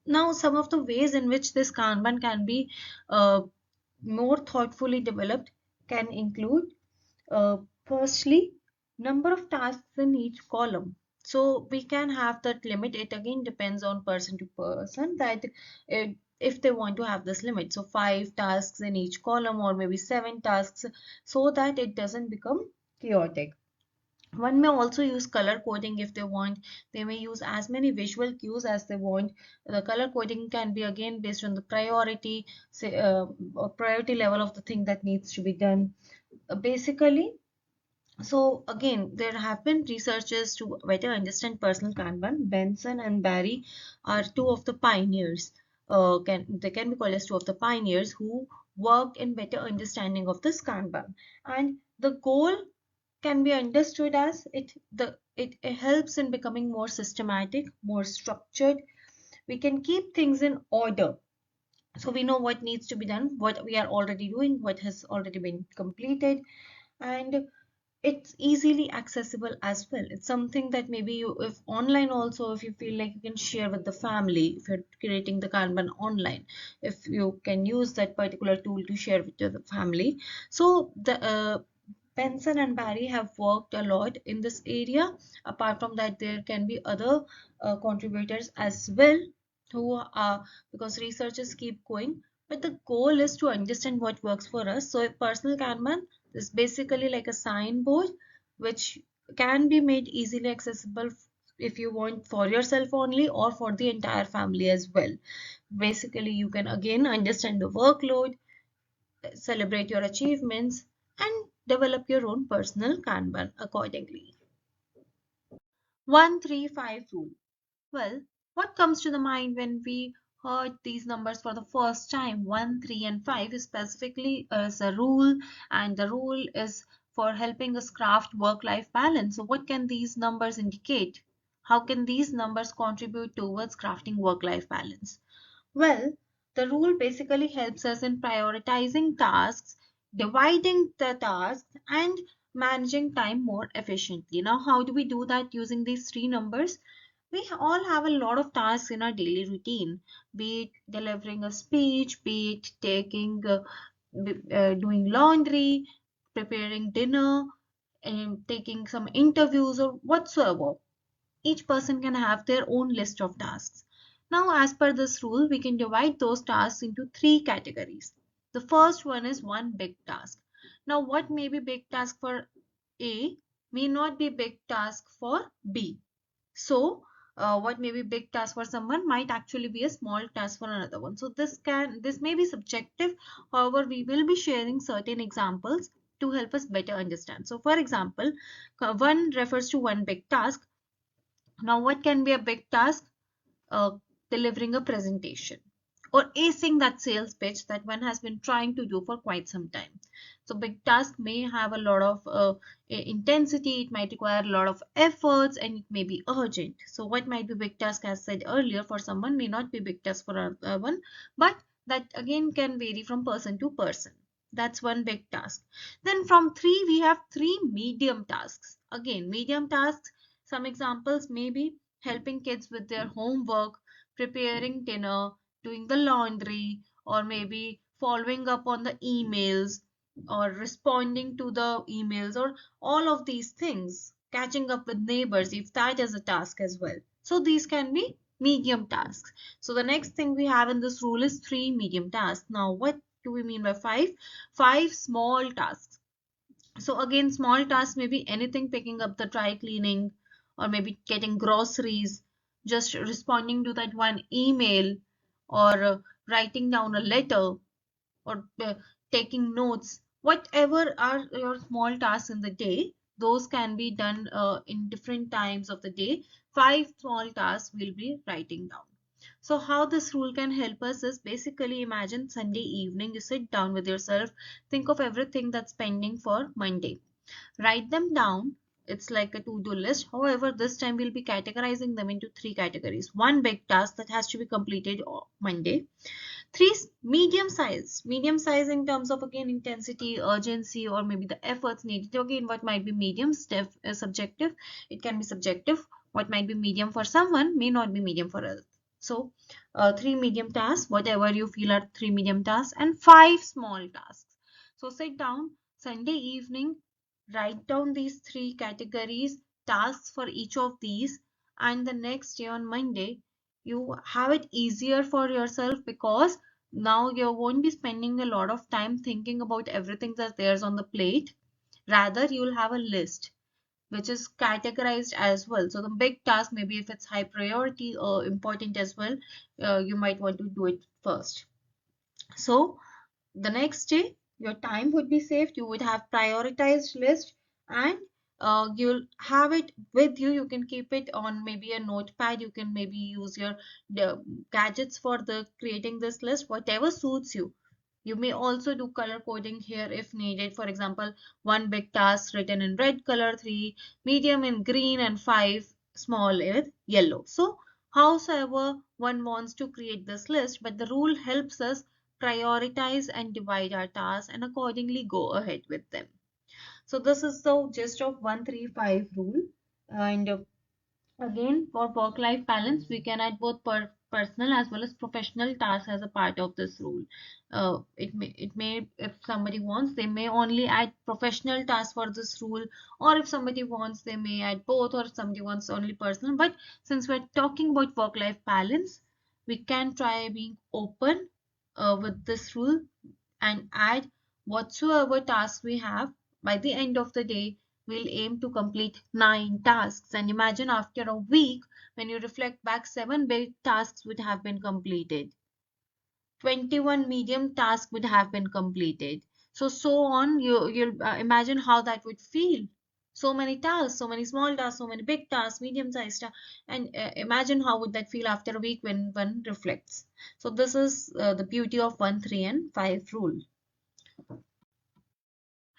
Now, some of the ways in which this Kanban can be more thoughtfully developed can include, firstly, number of tasks in each column. So we can have that limit. It again depends on person to person that if they want to have this limit. So 5 tasks in each column or maybe 7 tasks so that it doesn't become chaotic. One may also use color coding if they want. They may use as many visual cues as they want. The color coding can be again based on the priority, say, or priority level of the thing that needs to be done. Basically, so again, there have been researchers to better understand personal Kanban. Benson and Barry are two of the pioneers. They can be called as two of the pioneers who worked in better understanding of this Kanban. And the goal can be understood as it helps in becoming more systematic, more structured. We can keep things in order. So we know what needs to be done, what we are already doing, what has already been completed, and it's easily accessible as well. It's something that maybe you, if online also, if you feel like you can share with the family, if you're creating the Kanban online, if you can use that particular tool to share with the family. So the Benson and Barry have worked a lot in this area. Apart from that, there can be other contributors as well who are, because researchers keep going. But the goal is to understand what works for us. So, a personal Kanban is basically like a signboard which can be made easily accessible if you want for yourself only or for the entire family as well. Basically, you can again understand the workload, celebrate your achievements, and develop your own personal Kanban accordingly. 135 rule. Well, what comes to the mind when we heard these numbers for the first time? 1, 3, and 5 is specifically as a rule, and the rule is for helping us craft work life balance. So, what can these numbers indicate? How can these numbers contribute towards crafting work life balance? Well, the rule basically helps us in prioritizing tasks, dividing the tasks, and managing time more efficiently. Now, how do we do that using these three numbers? We all have a lot of tasks in our daily routine, be it delivering a speech, be it doing laundry, preparing dinner, and taking some interviews or whatsoever. Each person can have their own list of tasks. Now, as per this rule, we can divide those tasks into three categories. The first one is one big task. Now, what may be big task for A may not be big task for B. So, what may be big task for someone might actually be a small task for another one. So, this may be subjective. However, we will be sharing certain examples to help us better understand. So, for example, one refers to one big task. Now, what can be a big task? Uh, Delivering a presentation or acing that sales pitch that one has been trying to do for quite some time. So, big task may have a lot of intensity, it might require a lot of efforts, and it may be urgent. So, what might be big task, as said earlier, for someone may not be big task for one, but that again can vary from person to person. That's one big task. Then from three, we have three medium tasks. Again, medium tasks, some examples may be helping kids with their homework, preparing dinner, doing the laundry, or maybe following up on the emails, or responding to the emails, or all of these things, catching up with neighbors if that is a task as well. So these can be medium tasks. So the next thing we have in this rule is three medium tasks. Now, what do we mean by five? Five small tasks. So again, small tasks may be anything, picking up the dry cleaning or maybe getting groceries, just responding to that one email, or writing down a letter, or taking notes. Whatever are your small tasks in the day, those can be done in different times of the day. Five small tasks will be writing down. So how this rule can help us is basically, imagine Sunday evening, you sit down with yourself, think of everything that's pending for Monday. Write them down. It's like a to-do list. However, this time we'll be categorizing them into three categories. One big task that has to be completed on Monday. Three medium size in terms of again intensity, urgency, or maybe the efforts needed. Again, what might be medium, subjective. It can be subjective. What might be medium for someone may not be medium for others. So, three medium tasks, whatever you feel are three medium tasks, and five small tasks. So, sit down Sunday evening, write down these three categories, tasks for each of these, and the next day on Monday, you have it easier for yourself because now you won't be spending a lot of time thinking about everything that there's on the plate. Rather, you'll have a list. which is categorized as well. So the big task, maybe if it's high priority or important as well, you might want to do it first. So the next day, your time would be saved. You would have prioritized list, and you'll have it with you. You can keep it on maybe a notepad. You can maybe use your the gadgets for the creating this list, whatever suits you. You may also do color coding here if needed. For example, one big task written in red color, three medium in green, and five small with yellow. So howsoever one wants to create this list, but the rule helps us prioritize and divide our tasks and accordingly go ahead with them. So this is the gist of 135 rule. And again, for work-life balance, we can add both personal as well as professional tasks as a part of this rule. It may, if somebody wants, they may only add professional tasks for this rule, or if somebody wants, they may add both, or if somebody wants only personal. But since we're talking about work-life balance, we can try being open with this rule and add whatsoever tasks we have. By the end of the day, we'll aim to complete 9 tasks. And imagine after a week, when you reflect back, 7 big tasks would have been completed. 21 medium tasks would have been completed. So on, you'll imagine how that would feel. So many tasks, so many small tasks, so many big tasks, medium sized tasks, and imagine how would that feel after a week when one reflects. So this is the beauty of 1, 3, and 5 rule.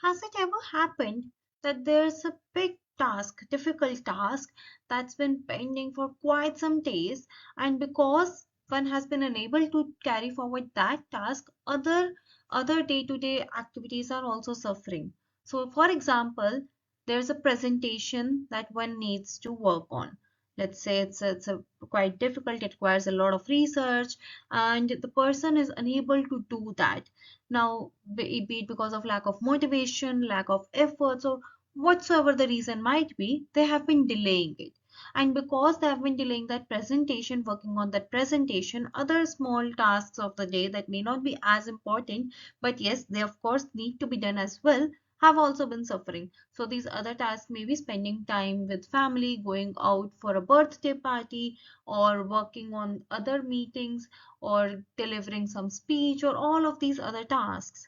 Has it ever happened that there's a big task, difficult task that's been pending for quite some days, and because one has been unable to carry forward that task, other day-to-day activities are also suffering. So, for example, there's a presentation that one needs to work on. Let's say it's a quite difficult, it requires a lot of research, and the person is unable to do that now, be it because of lack of motivation, lack of efforts, or whatsoever the reason might be, they have been delaying it. And because they have been delaying that presentation, working on that presentation, other small tasks of the day that may not be as important, but yes, they of course need to be done as well, have also been suffering. So these other tasks may be spending time with family, going out for a birthday party, or working on other meetings, or delivering some speech, or all of these other tasks.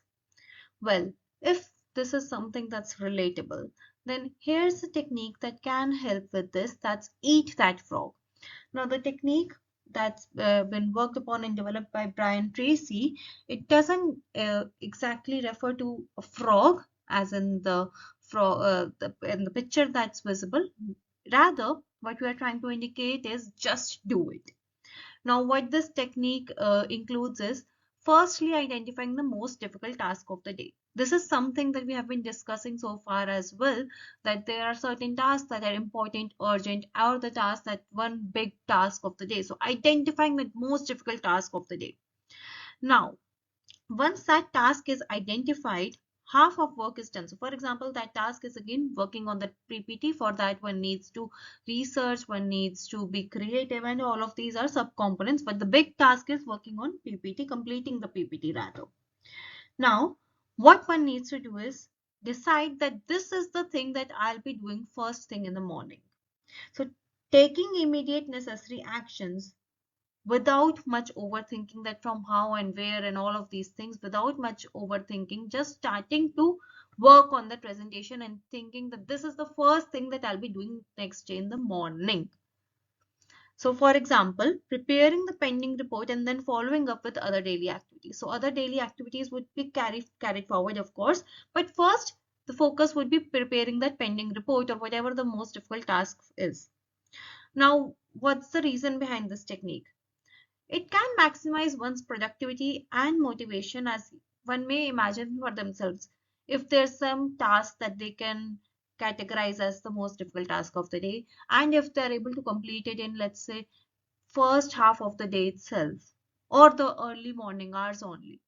Well, if this is something that's relatable, then here's a technique that can help with this. That's eat that frog. Now, the technique that's been worked upon and developed by Brian Tracy, it doesn't exactly refer to a frog as in the frog in the picture that's visible. Rather, what we are trying to indicate is just do it. Now, what this technique includes is firstly identifying the most difficult task of the day. This is something that we have been discussing so far as well, that there are certain tasks that are important, urgent, or the task that one big task of the day. So identifying the most difficult task of the day. Now, once that task is identified, half of work is done. So for example, that task is again working on the PPT. For that, one needs to research, one needs to be creative, and all of these are subcomponents. But the big task is working on PPT, completing the PPT rather. Now, what one needs to do is decide that this is the thing that I'll be doing first thing in the morning. So taking immediate necessary actions without much overthinking, that from how and where and all of these things, without much overthinking, just starting to work on the presentation and thinking that this is the first thing that I'll be doing next day in the morning. So for example, preparing the pending report and then following up with other daily activities. So other daily activities would be carried forward, of course, but first the focus would be preparing that pending report or whatever the most difficult task is. Now, what's the reason behind this technique? It can maximize one's productivity and motivation, as one may imagine for themselves. If there's some task that they can categorize as the most difficult task of the day, and if they're able to complete it in, let's say, first half of the day itself, or the early morning hours only,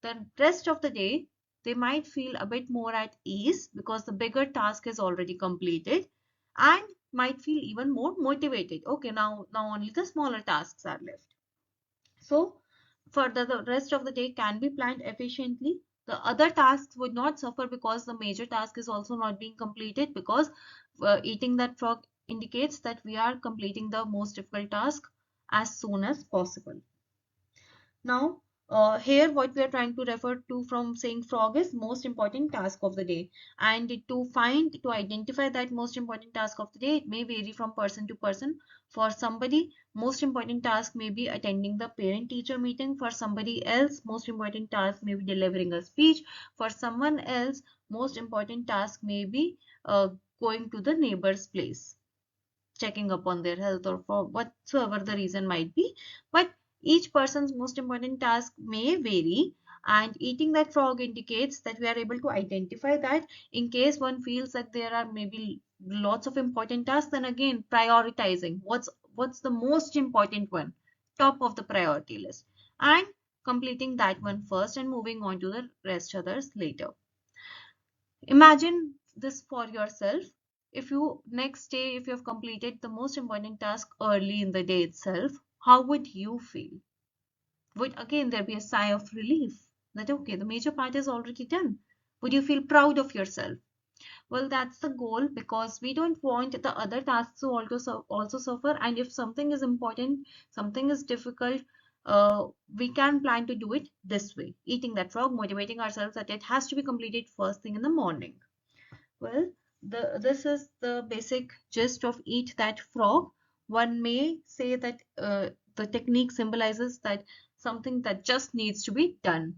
the rest of the day, they might feel a bit more at ease because the bigger task is already completed, and might feel even more motivated. Okay, now only the smaller tasks are left. So further, the rest of the day can be planned efficiently The other tasks would not suffer because the major task is also not being completed, because eating that frog indicates that we are completing the most difficult task as soon as possible. Now, here what we are trying to refer to from saying frog is most important task of the day. And to identify that most important task of the day, it may vary from person to person. For somebody, most important task may be attending the parent-teacher meeting. For somebody else, most important task may be delivering a speech. For someone else, most important task may be going to the neighbor's place, checking up on their health, or for whatsoever the reason might be. But each person's most important task may vary, and eating that frog indicates that we are able to identify that. In case one feels that there are maybe lots of important tasks, then again prioritizing what's the most important one, top of the priority list, and completing that one first and moving on to the rest others later. Imagine this for yourself. If you next day, if you have completed the most important task early in the day itself, how would you feel? Would again there be a sigh of relief that okay, the major part is already done? Would you feel proud of yourself? Well, that's the goal, because we don't want the other tasks to also suffer. And if something is important, something is difficult, we can plan to do it this way, eating that frog, motivating ourselves that it has to be completed first thing in the morning. Well, this is the basic gist of eat that frog. One may say that the technique symbolizes that something that just needs to be done,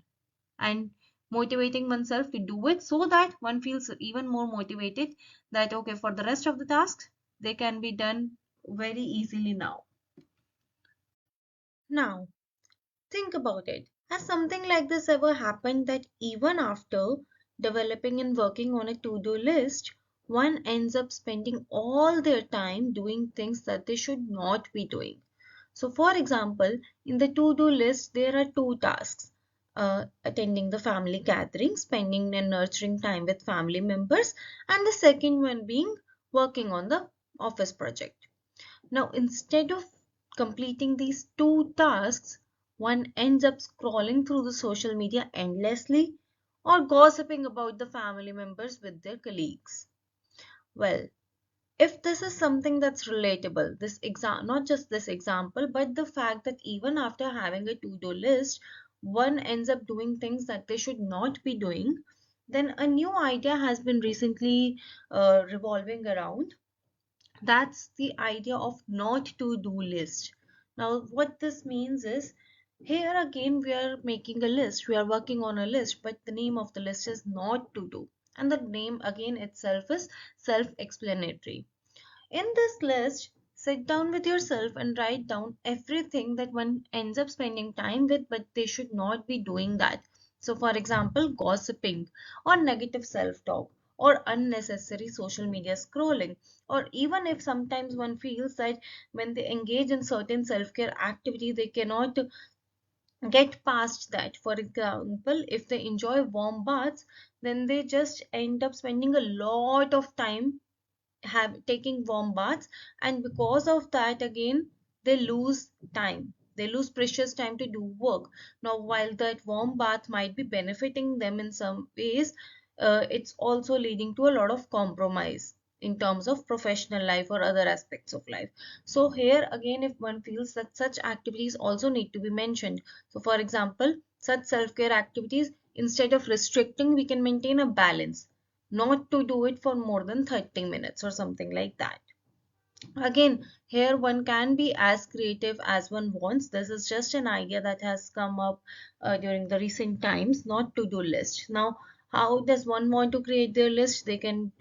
and motivating oneself to do it so that one feels even more motivated that okay, for the rest of the tasks, they can be done very easily now. Now, think about it. Has something like this ever happened, that even after developing and working on a to-do list, one ends up spending all their time doing things that they should not be doing? So, for example, in the to-do list, there are two tasks: attending the family gathering, spending and nurturing time with family members, and the second one being working on the office project. Now, instead of completing these two tasks, one ends up scrolling through the social media endlessly or gossiping about the family members with their colleagues. Well, if this is something that's relatable, not just this example, but the fact that even after having a to-do list, one ends up doing things that they should not be doing, then a new idea has been recently revolving around. That's the idea of not to do list. Now, what this means is, here again we are making a list, we are working on a list, but the name of the list is not to do. And the name again itself is self-explanatory. In this list, sit down with yourself and write down everything that one ends up spending time with, but they should not be doing that. So, for example, gossiping, or negative self talk, or unnecessary social media scrolling, or even if sometimes one feels that when they engage in certain self care activity, they cannot get past that. For example, if they enjoy warm baths, then they just end up spending a lot of time taking warm baths, and because of that again they lose time, they lose precious time to do work. Now, while that warm bath might be benefiting them in some ways, it's also leading to a lot of compromise in terms of professional life or other aspects of life. So here again, if one feels that such activities also need to be mentioned, so for example, such self-care activities, instead of restricting, we can maintain a balance, not to do it for more than 30 minutes or something like that. Again, here one can be as creative as one wants. This is just an idea that has come up during the recent times, not to-do list. Now, how does one want to create their list? They can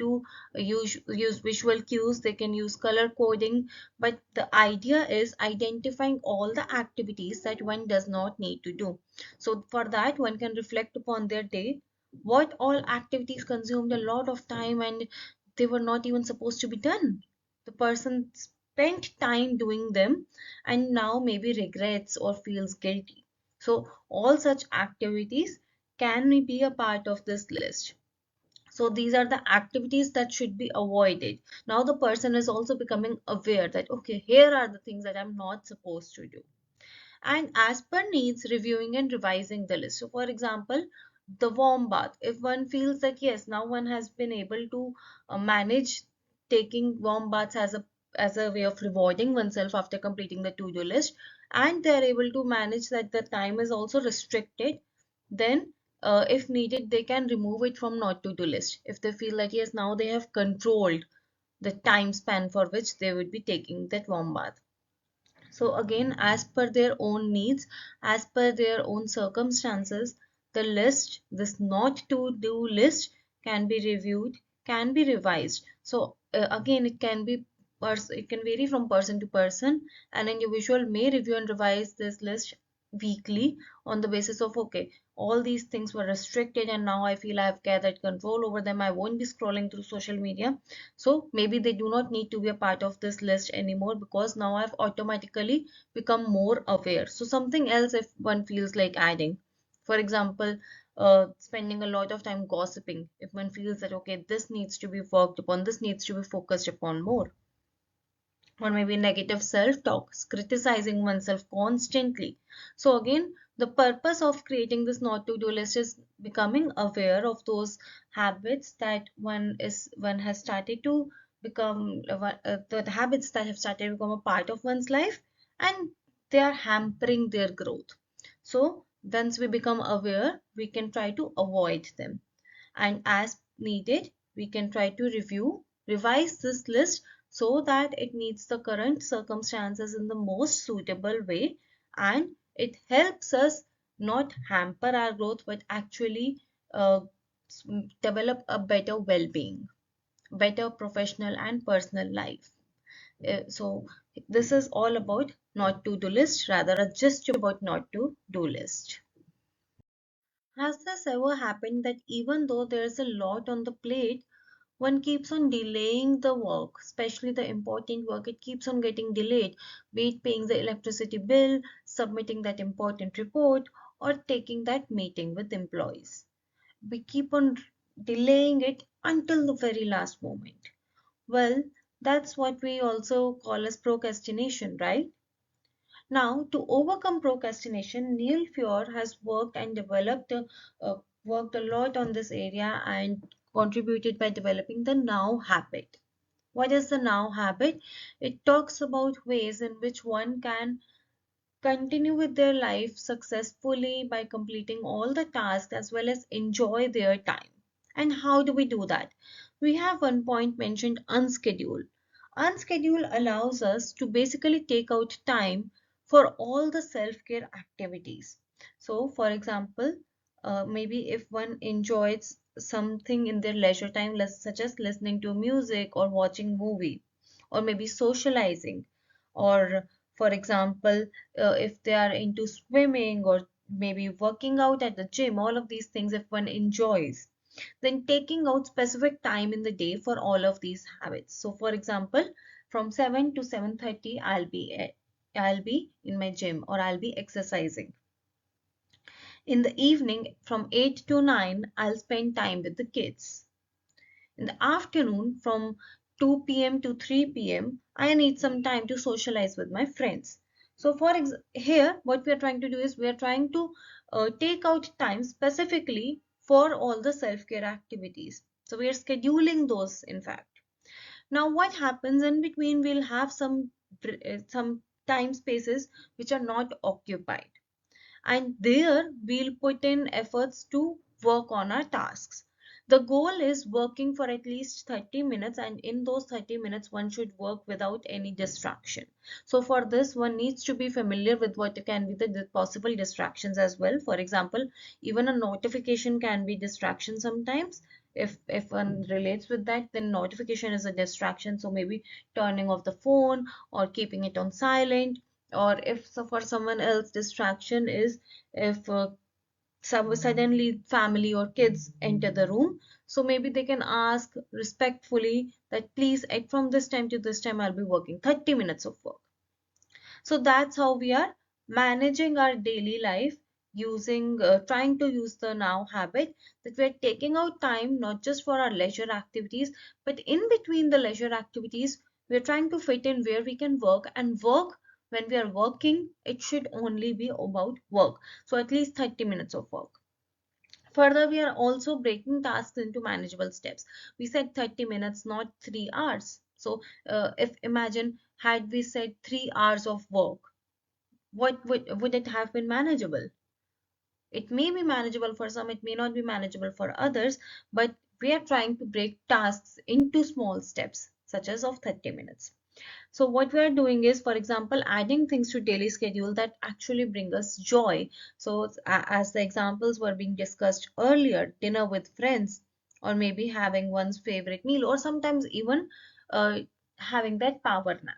use visual cues, they can use color coding, but the idea is identifying all the activities that one does not need to do. So for that, one can reflect upon their day, what all activities consumed a lot of time and they were not even supposed to be done. The person spent time doing them and now maybe regrets or feels guilty. So all such activities can be a part of this list. So these are the activities that should be avoided. Now the person is also becoming aware that okay, here are the things that I'm not supposed to do. And as per needs, reviewing and revising the list. So for example, The warm bath, if one feels that yes, now one has been able to manage taking warm baths as a way of rewarding oneself after completing the to-do list, and they are able to manage that the time is also restricted, then if needed they can remove it from not to-do list if they feel that yes, now they have controlled the time span for which they would be taking that warm bath. So again, as per their own needs, as per their own circumstances, the list, this not to do list, can be reviewed, can be revised. So again, it can vary from person to person. An individual may review and revise this list weekly on the basis of, okay, all these things were restricted and now I feel I've gathered control over them. I won't be scrolling through social media. So maybe they do not need to be a part of this list anymore because now I've automatically become more aware. So something else if one feels like adding. For example, spending a lot of time gossiping. If one feels that, okay, this needs to be worked upon, this needs to be focused upon more. Or maybe negative self-talk, criticizing oneself constantly. So again, the purpose of creating this not to do list is becoming aware of those habits that one has started to become the habits that have started to become a part of one's life, and they are hampering their growth. So once we become aware, we can try to avoid them, and as needed we can try to revise this list so that it meets the current circumstances in the most suitable way, and it helps us not hamper our growth but actually uh, develop a better well-being, better professional and personal life. So this is all about not to do list, rather just about not to do list. Has this ever happened that even though there's a lot on the plate, one keeps on delaying the work, especially the important work? It keeps on getting delayed, be it paying the electricity bill, submitting that important report, or taking that meeting with employees. We keep on delaying it until the very last moment. Well, that's what we also call as procrastination, right? Now, to overcome procrastination, Neil Fior has worked a lot on this area and contributed by developing the now habit. What is the now habit? It talks about ways in which one can continue with their life successfully by completing all the tasks as well as enjoy their time. And how do we do that? We have one point mentioned, unscheduled. Unscheduled allows us to basically take out time for all the self-care activities. So, for example, maybe if one enjoys something in their leisure time, such as listening to music or watching movie, or maybe socializing, or for example, if they are into swimming or maybe working out at the gym, all of these things if one enjoys, then taking out specific time in the day for all of these habits. So for example, from 7 to 7:30 I'll be in my gym or I'll be exercising. In the evening from 8 to 9 I'll spend time with the kids. In the afternoon from 2 p.m. to 3 p.m. I need some time to socialize with my friends. So here what we are trying to do is we are trying to take out time specifically for all the self-care activities. So we are scheduling those in fact. Now what happens in between, we'll have some time spaces which are not occupied, and there we'll put in efforts to work on our tasks. The goal is working for at least 30 minutes, and in those 30 minutes one should work without any distraction. So for this one needs to be familiar with what can be the possible distractions as well. For example, even a notification can be distraction sometimes. If one relates with that, then notification is a distraction. So maybe turning off the phone or keeping it on silent, or if so for someone else distraction is if suddenly family or kids enter the room, so maybe they can ask respectfully that please from this time to this time I'll be working 30 minutes of work. So that's how we are managing our daily life, using trying to use the now habit, that we're taking out time not just for our leisure activities, but in between the leisure activities we're trying to fit in where we can work, and work, when we are working, it should only be about work. So at least 30 minutes of work. Further, we are also breaking tasks into manageable steps. We said 30 minutes, not 3 hours. So if imagine had we said 3 hours of work, what would it have been manageable? It may be manageable for some, it may not be manageable for others, but we are trying to break tasks into small steps, such as of 30 minutes. So what we are doing is, for example, adding things to daily schedule that actually bring us joy. So as the examples were being discussed earlier, dinner with friends, or maybe having one's favorite meal, or sometimes even uh, having that power nap,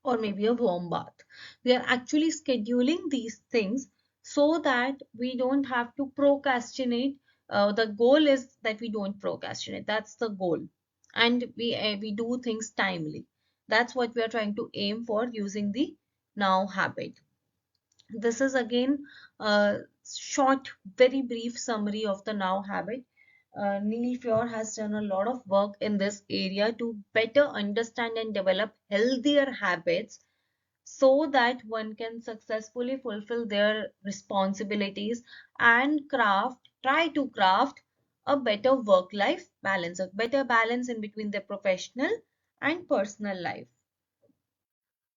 or maybe a warm bath. We are actually scheduling these things so that we don't have to procrastinate. The goal is that we don't procrastinate. That's the goal. And we do things timely. That's what we are trying to aim for using the now habit. This is again a short, very brief summary of the now habit. Neil Fior has done a lot of work in this area to better understand and develop healthier habits so that one can successfully fulfill their responsibilities and try to craft a better work-life balance, a better balance in between their professional and personal life.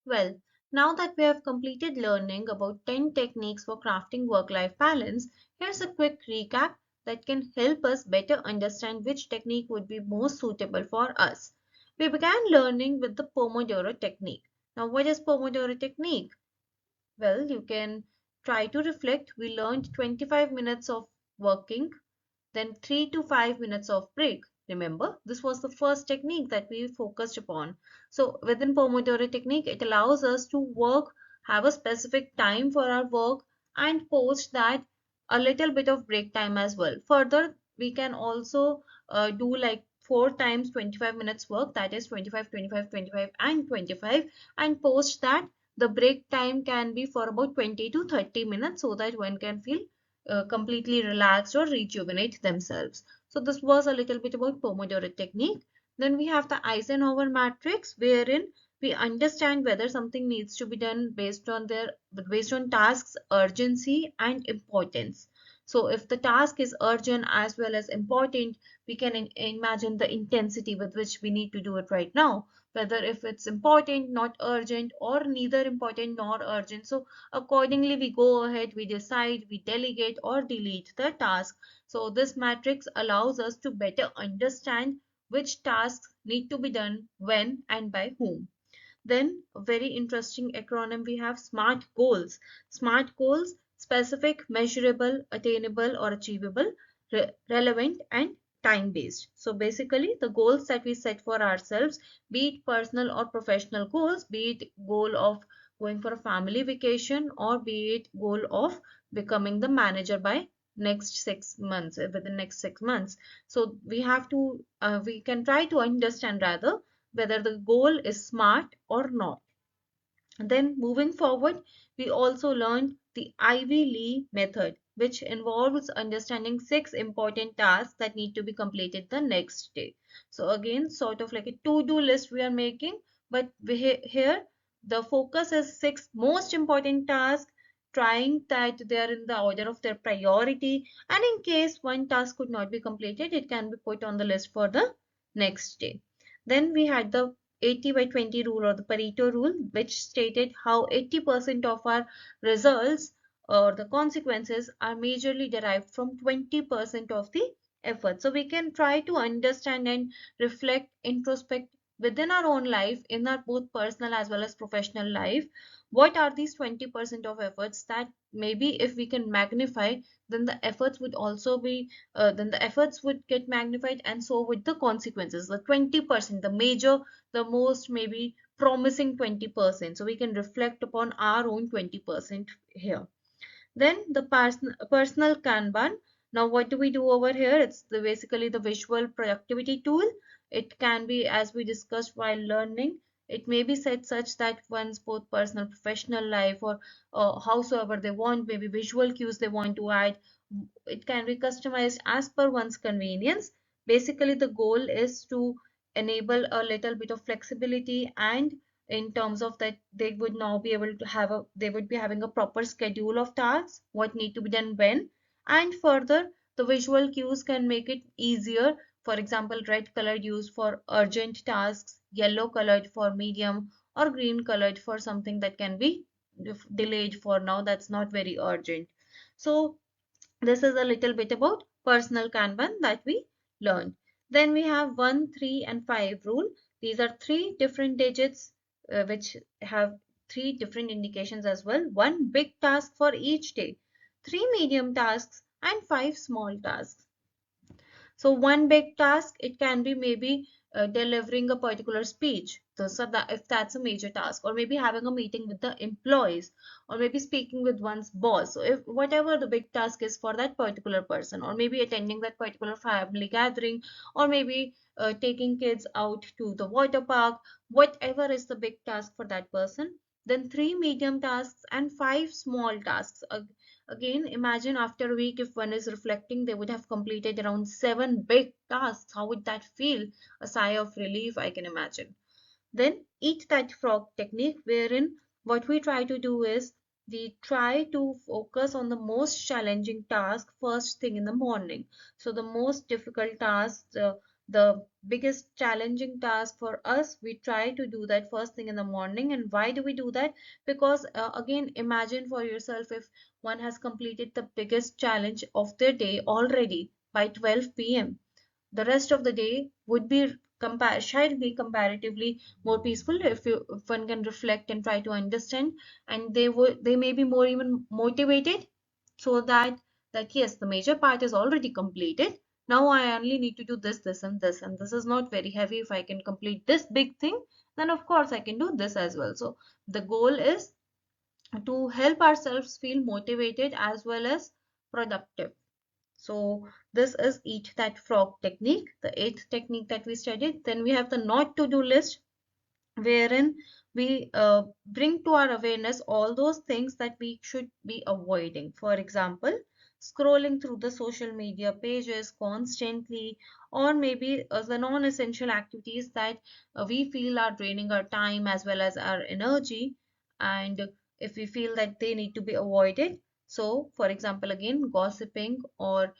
Well, now that we have completed learning about 10 techniques for crafting work-life balance, here's a quick recap that can help us better understand which technique would be most suitable for us. We began learning with the Pomodoro technique. Now, what is Pomodoro technique? Well, you can try to reflect. We learned 25 minutes of working, then 3 to 5 minutes of break. Remember, this was the first technique that we focused upon. So within Pomodoro technique, it allows us to work, have a specific time for our work, and post that a little bit of break time as well. Further, we can also do like 4 times 25 minutes work, that is 25, 25, 25, and 25, and post that the break time can be for about 20 to 30 minutes so that one can feel completely relaxed or rejuvenate themselves. So this was a little bit about Pomodoro technique. Then we have the Eisenhower matrix, wherein we understand whether something needs to be done based on tasks, urgency, and importance. So if the task is urgent as well as important, we can imagine the intensity with which we need to do it right now. Whether if it's important, not urgent, or neither important nor urgent. So accordingly, we go ahead, we decide, we delegate or delete the task. So this matrix allows us to better understand which tasks need to be done when and by whom. Then a very interesting acronym we have SMART goals. SMART goals: specific, measurable, attainable or achievable, relevant and time based. So basically the goals that we set for ourselves, be it personal or professional goals, be it goal of going for a family vacation or be it goal of becoming the manager by next 6 months, within next 6 months. So we have to we can try to understand rather whether the goal is smart or not. Then moving forward, we also learned the Ivy Lee method, which involves understanding 6 important tasks that need to be completed the next day. So again, sort of like a to-do list we are making, but here the focus is 6 most important tasks, trying that they are in the order of their priority, and in case one task could not be completed, it can be put on the list for the next day. Then we had the 80 by 20 rule, or the Pareto rule, which stated how 80% of our results or the consequences are majorly derived from 20% of the effort. So we can try to understand and reflect, introspect within our own life, in our both personal as well as professional life. What are these 20% of efforts that maybe if we can magnify, then the efforts would also be then the efforts would get magnified, and so would the consequences. The 20%, the major, the most maybe promising 20%. So we can reflect upon our own 20% here. Then the personal Kanban. Now what do we do over here? It's basically the visual productivity tool. It can be, as we discussed while learning, it may be set such that one's both personal professional life, or howsoever they want, maybe visual cues they want to add, it can be customized as per one's convenience. Basically the goal is to enable a little bit of flexibility, and in terms of that they would now be able to have a they would be having a proper schedule of tasks, what need to be done when, And further, the visual cues can make it easier. For example, red colored used for urgent tasks, yellow colored for medium, or green colored for something that can be delayed for now, that's not very urgent. So this is a little bit about personal Kanban that we learned. Then we have 1, 3, and 5 rule. These are three different digits which have three different indications as well. One big task for each day, three medium tasks, and five small tasks. So one big task, it can be maybe delivering a particular speech. So that if that's a major task, or maybe having a meeting with the employees, or maybe speaking with one's boss. So if whatever the big task is for that particular person, or maybe attending that particular family gathering, or maybe taking kids out to the water park, whatever is the big task for that person. Then three medium tasks and five small tasks. Again, imagine after a week, if one is reflecting, they would have completed around seven big tasks. How would that feel? A sigh of relief, I can imagine. Then eat that frog technique, wherein what we try to do is we try to focus on the most challenging task first thing in the morning. So the most difficult task, the biggest challenging task for us, we try to do that first thing in the morning. And why do we do that? Because again, imagine for yourself, if one has completed the biggest challenge of their day already by 12 p.m., the rest of the day would be should be comparatively more peaceful if one can reflect and try to understand, and they may be more even motivated, so that yes, the major part is already completed. Now I only need to do this, and this is not very heavy. If I can complete this big thing, then of course I can do this as well. So the goal is to help ourselves feel motivated as well as productive. So this is eat that frog technique, the eighth technique that we studied. Then we have the not to do list, wherein we bring to our awareness all those things that we should be avoiding. For example, scrolling through the social media pages constantly, or maybe the non-essential activities that we feel are draining our time as well as our energy, and if we feel that they need to be avoided. So, for example, again, gossiping, or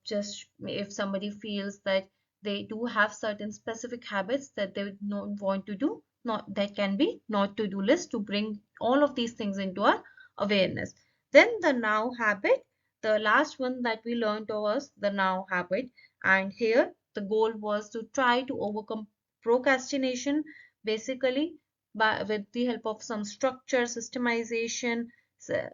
just if somebody feels that they do have certain specific habits that they would not want to do, not that can be not to do list, to bring all of these things into our awareness. Then the now habit, the last one that we learned was the now habit, and here the goal was to try to overcome procrastination, basically by with the help of some structure, systemization,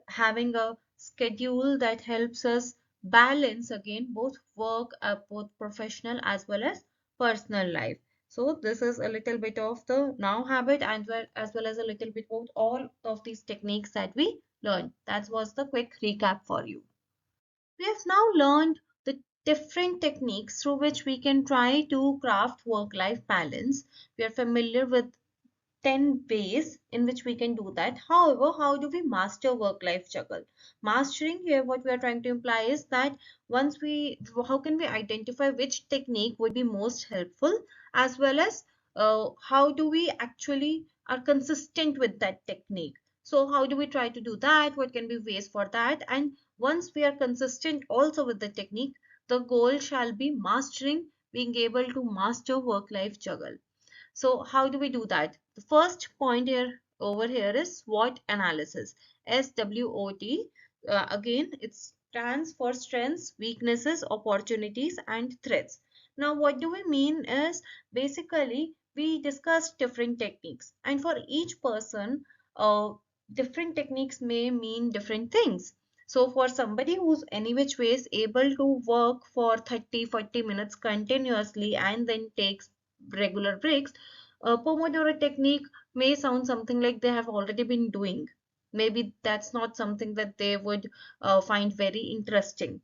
having a schedule that helps us balance again both work, both professional as well as personal life. So this is a little bit of the now habit, and as well as a little bit about all of these techniques that we learned. That was the quick recap for you. We have now learned the different techniques through which we can try to craft work-life balance. We are familiar with 10 ways in which we can do that. However, how do we master work-life juggle? Mastering here, what we are trying to imply is that how can we identify which technique would be most helpful, as well as how do we actually are consistent with that technique? So how do we try to do that? What can be ways for that? And once we are consistent also with the technique, the goal shall be mastering, being able to master work-life juggle. So how do we do that? The first point here over here is SWOT analysis. SWOT. Again, it stands for strengths, weaknesses, opportunities, and threats. Now, what do we mean is basically we discuss different techniques, and for each person, different techniques may mean different things. So for somebody who's any which ways able to work for 30-40 minutes continuously and then takes regular breaks, a Pomodoro technique may sound something like they have already been doing. Maybe that's not something that they would find very interesting.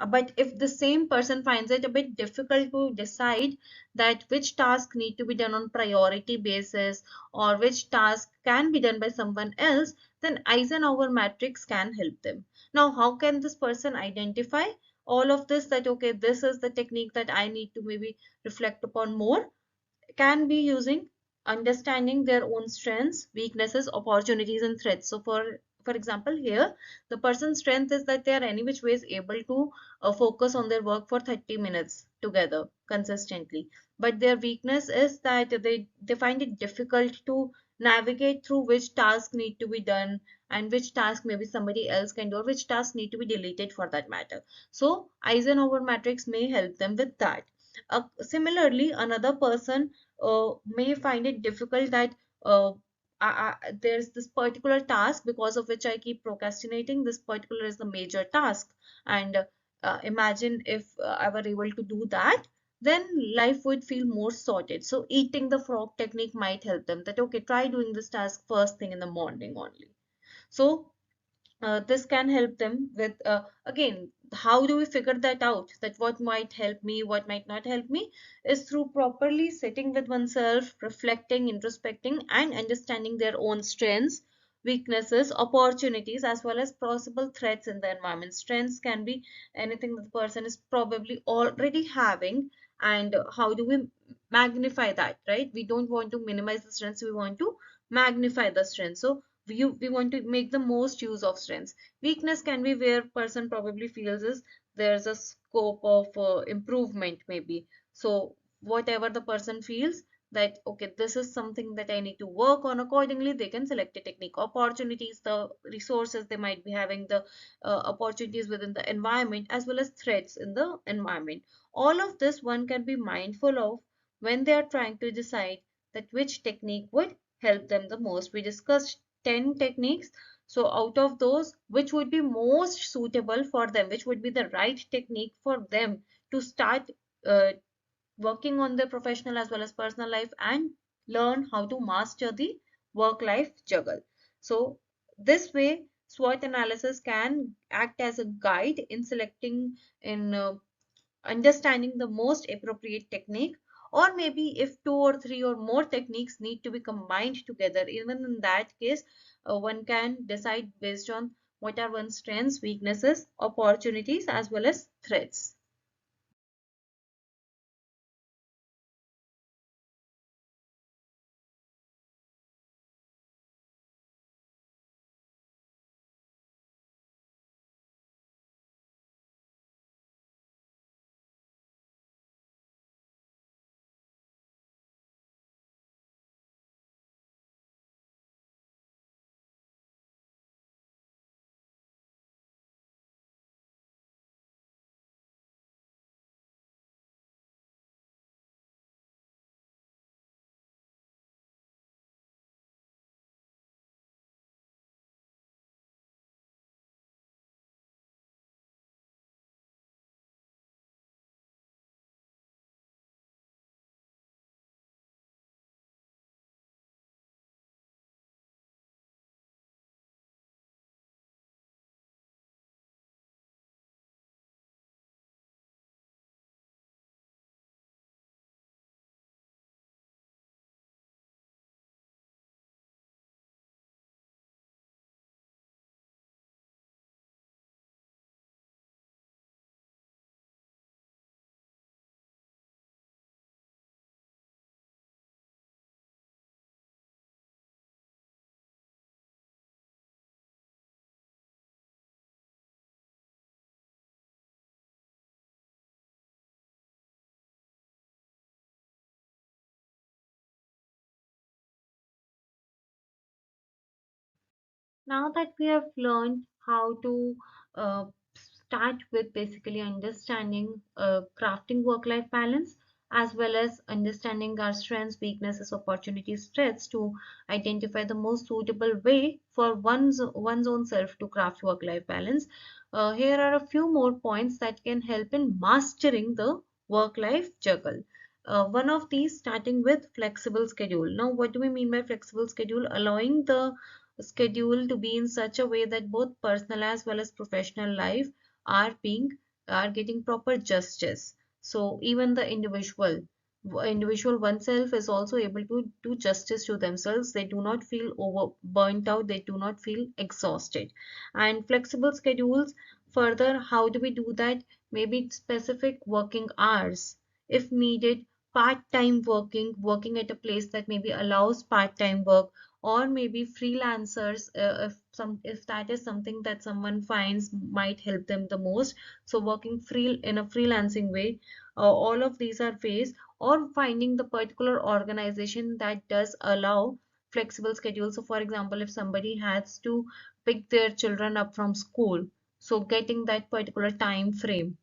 But if the same person finds it a bit difficult to decide that which task need to be done on priority basis, or which task can be done by someone else, then Eisenhower matrix can help them. Now, how can this person identify all of this, that okay, this is the technique that I need to maybe reflect upon more? Can be using understanding their own strengths, weaknesses, opportunities, and threats. So for example, here the person's strength is that they are any which ways able to focus on their work for 30 minutes together consistently, but their weakness is that they find it difficult to navigate through which tasks need to be done and which task maybe somebody else can do, or which tasks need to be deleted for that matter. So Eisenhower matrix may help them with that. Similarly, another person may find it difficult that uh, there's this particular task because of which I keep procrastinating. This particular is the major task, and imagine if I were able to do that, then life would feel more sorted. So eating the frog technique might help them, that okay, try doing this task first thing in the morning only. So this can help them with again, how do we figure that out, that what might help me, what might not help me, is through properly sitting with oneself, reflecting, introspecting, and understanding their own strengths, weaknesses, opportunities, as well as possible threats in the environment. Strengths can be anything that the person is probably already having, and how do we magnify that, right? We don't want to minimize the strengths, we want to magnify the strengths. So we want to make the most use of strengths. Weakness can be where person probably feels is there's a scope of improvement maybe. So whatever the person feels that okay, this is something that I need to work on, accordingly they can select a technique. Opportunities, the resources they might be having, the opportunities within the environment, as well as threats in the environment. All of this one can be mindful of when they are trying to decide that which technique would help them the most. We discussed 10 techniques. So out of those, which would be most suitable for them, which would be the right technique for them to start uh, working on their professional as well as personal life and learn how to master the work-life juggle. So this way, SWOT analysis can act as a guide in selecting in understanding the most appropriate technique, or maybe if two or three or more techniques need to be combined together, even in that case one can decide based on what are one's strengths, weaknesses, opportunities, as well as threats. Now that we have learned how to start with basically understanding crafting work-life balance, as well as understanding our strengths, weaknesses, opportunities, threats, to identify the most suitable way for one's own self to craft work-life balance. Here are a few more points that can help in mastering the work-life juggle. One of these starting with flexible schedule. Now, what do we mean by flexible schedule? Allowing the schedule to be in such a way that both personal as well as professional life are being are getting proper justice. So even the individual oneself is also able to do justice to themselves. They do not feel over burnt out, they do not feel exhausted. And flexible schedules, further, how do we do that? Maybe specific working hours if needed, part-time working at a place that maybe allows part-time work, or maybe freelancers, if that is something that someone finds might help them the most. So working free in a freelancing way, all of these are ways, or finding the particular organization that does allow flexible schedules. So for example, if somebody has to pick their children up from school, so getting that particular time frame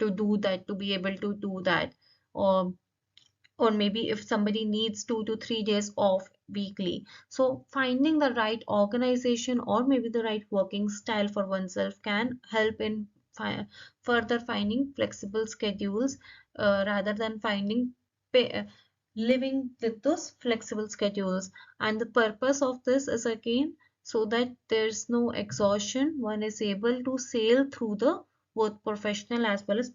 to do that, to be able to do that, or maybe if somebody needs 2 to 3 days off weekly. So finding the right organization or maybe the right working style for oneself can help in fi further finding flexible schedules, rather than living with those flexible schedules. And the purpose of this is again so that there's no exhaustion. One is able to sail through the both professional as well as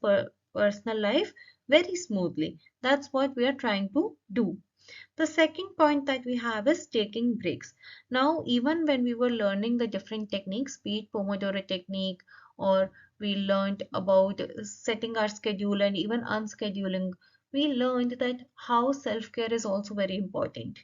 personal life very smoothly. That's what we are trying to do. The second point that we have is taking breaks. Now, even when we were learning the different techniques, be it Pomodoro technique, or we learned about setting our schedule and even unscheduling, we learned that how self-care is also very important.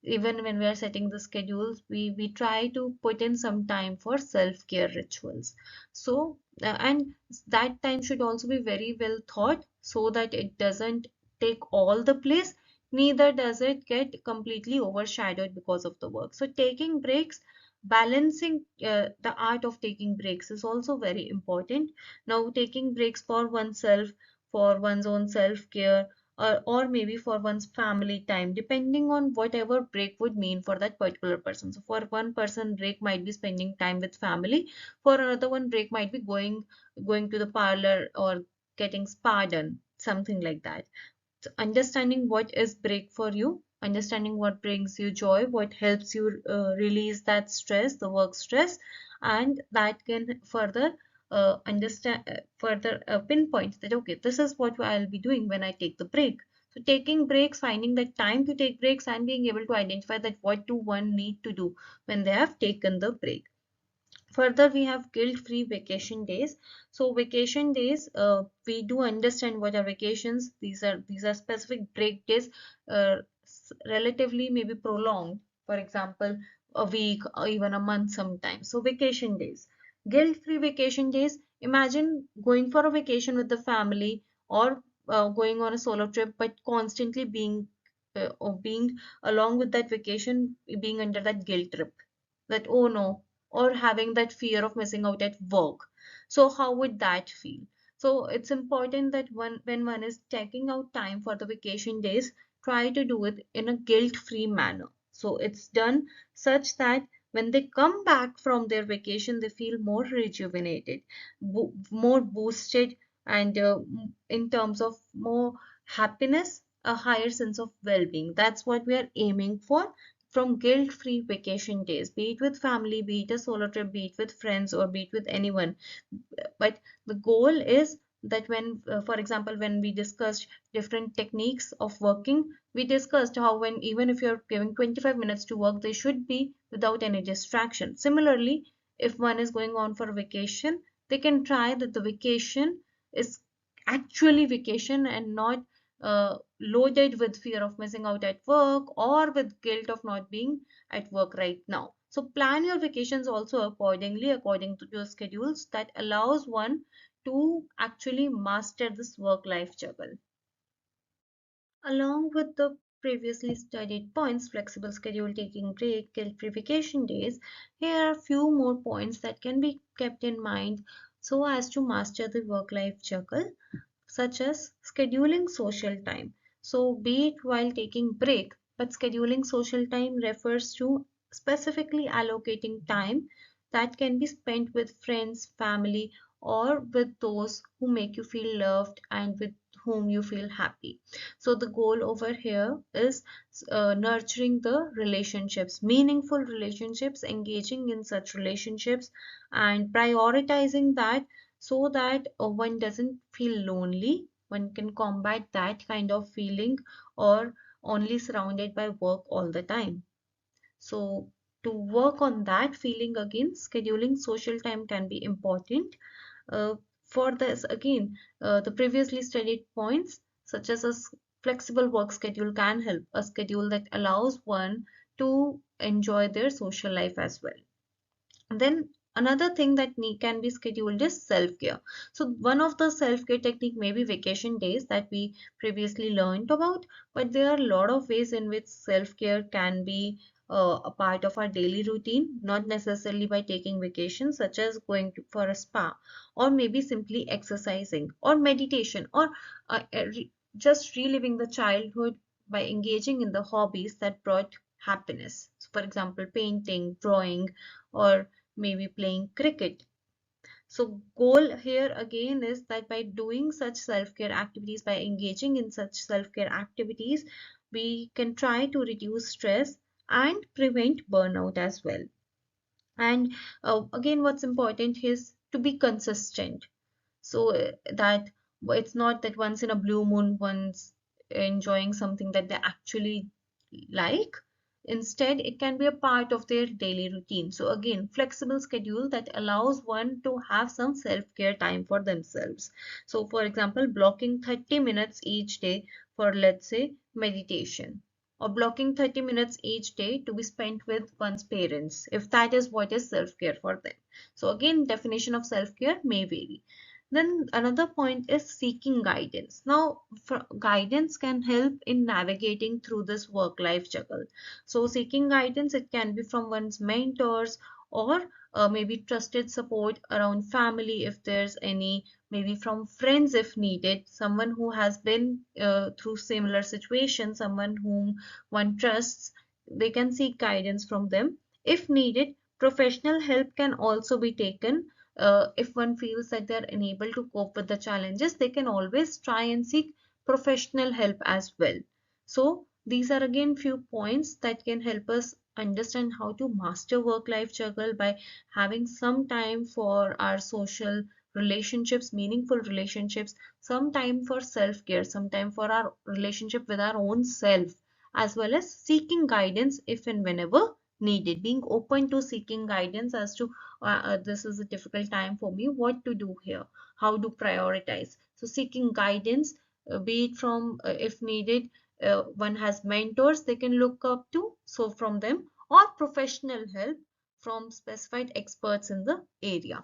Even when we are setting the schedules, we try to put in some time for self-care rituals. So and that time should also be very well thought so that it doesn't take all the place, neither does it get completely overshadowed because of the work. So taking breaks, balancing, the art of taking breaks is also very important. Now taking breaks for oneself, for one's own self-care, or maybe for one's family time, depending on whatever break would mean for that particular person. So for one person, break might be spending time with family. For another one, break might be going to the parlor or getting spa done, something like that. So understanding what is break for you, understanding what brings you joy, what helps you release that stress, the work stress, and that can further pinpoint that okay, this is what I'll be doing when I take the break. So taking breaks, finding the time to take breaks, and being able to identify that what do one need to do when they have taken the break. Further, we have guilt-free vacation days. So vacation days, we do understand what are vacations. These are specific break days, relatively maybe prolonged. For example, a week or even a month sometimes. So vacation days, guilt-free vacation days. Imagine going for a vacation with the family, or going on a solo trip, but constantly being along with that vacation, being under that guilt trip, that oh no, or having that fear of missing out at work. So how would that feel? So it's important that when one is taking out time for the vacation days, try to do it in a guilt-free manner. So it's done such that when they come back from their vacation, they feel more rejuvenated, more boosted, and in terms of more happiness, a higher sense of well-being. That's what we are aiming for from guilt-free vacation days, be it with family, be it a solo trip, be it with friends, or be it with anyone. But the goal is that when, for example, when we discussed different techniques of working, we discussed how when even if you're giving 25 minutes to work, they should be without any distraction. Similarly, if one is going on for a vacation, they can try that the vacation is actually vacation and not loaded with fear of missing out at work or with guilt of not being at work right now. So plan your vacations also accordingly, according to your schedules, that allows one to actually master this work-life juggle. Along with the previously studied points, flexible schedule, taking break, guilt-free vacation days, here are a few more points that can be kept in mind so as to master the work-life juggle, such as scheduling social time. So be it while taking break, but scheduling social time refers to specifically allocating time that can be spent with friends, family, or with those who make you feel loved and with whom you feel happy. So the goal over here is nurturing the relationships, meaningful relationships, engaging in such relationships, and prioritizing that so that one doesn't feel lonely. One can combat that kind of feeling or only surrounded by work all the time. So to work on that feeling again, scheduling social time can be important. Uh, for this again, the previously studied points such as flexible work schedule can help. A schedule that allows one to enjoy their social life as well. Then another thing that can be scheduled is self-care. So one of the self-care technique may be vacation days that we previously learned about, but there are a lot of ways in which self-care can be a part of our daily routine, not necessarily by taking vacations, such as going for a spa, or maybe simply exercising, or meditation, or just reliving the childhood by engaging in the hobbies that brought happiness. So for example, painting, drawing, or maybe playing cricket. So goal here again is that by doing such self-care activities, by engaging in such self-care activities, we can try to reduce stress and prevent burnout as well. And again, what's important is to be consistent. So that it's not that once in a blue moon one's enjoying something that they actually like. Instead, it can be a part of their daily routine. So again, flexible schedule that allows one to have some self-care time for themselves. So for example, blocking 30 minutes each day for, let's say, meditation, or blocking 30 minutes each day to be spent with one's parents, if that is what is self-care for them. So again, definition of self-care may vary. Then another point is seeking guidance. Now, guidance can help in navigating through this work-life juggle. So seeking guidance, it can be from one's mentors, or maybe trusted support around family if there's any, maybe from friends if needed, someone who has been through similar situations, someone whom one trusts, they can seek guidance from them. If needed, professional help can also be taken. If one feels that they're unable to cope with the challenges, they can always try and seek professional help as well. So these are again few points that can help us understand how to master work-life juggle by having some time for our social relationships, meaningful relationships, some time for self-care, some time for our relationship with our own self, as well as seeking guidance if and whenever needed, being open to seeking guidance as to this is a difficult time for me, what to do here, how to prioritize. So seeking guidance, be it from, if needed, one has mentors they can look up to, so from them, or professional help from specified experts in the area.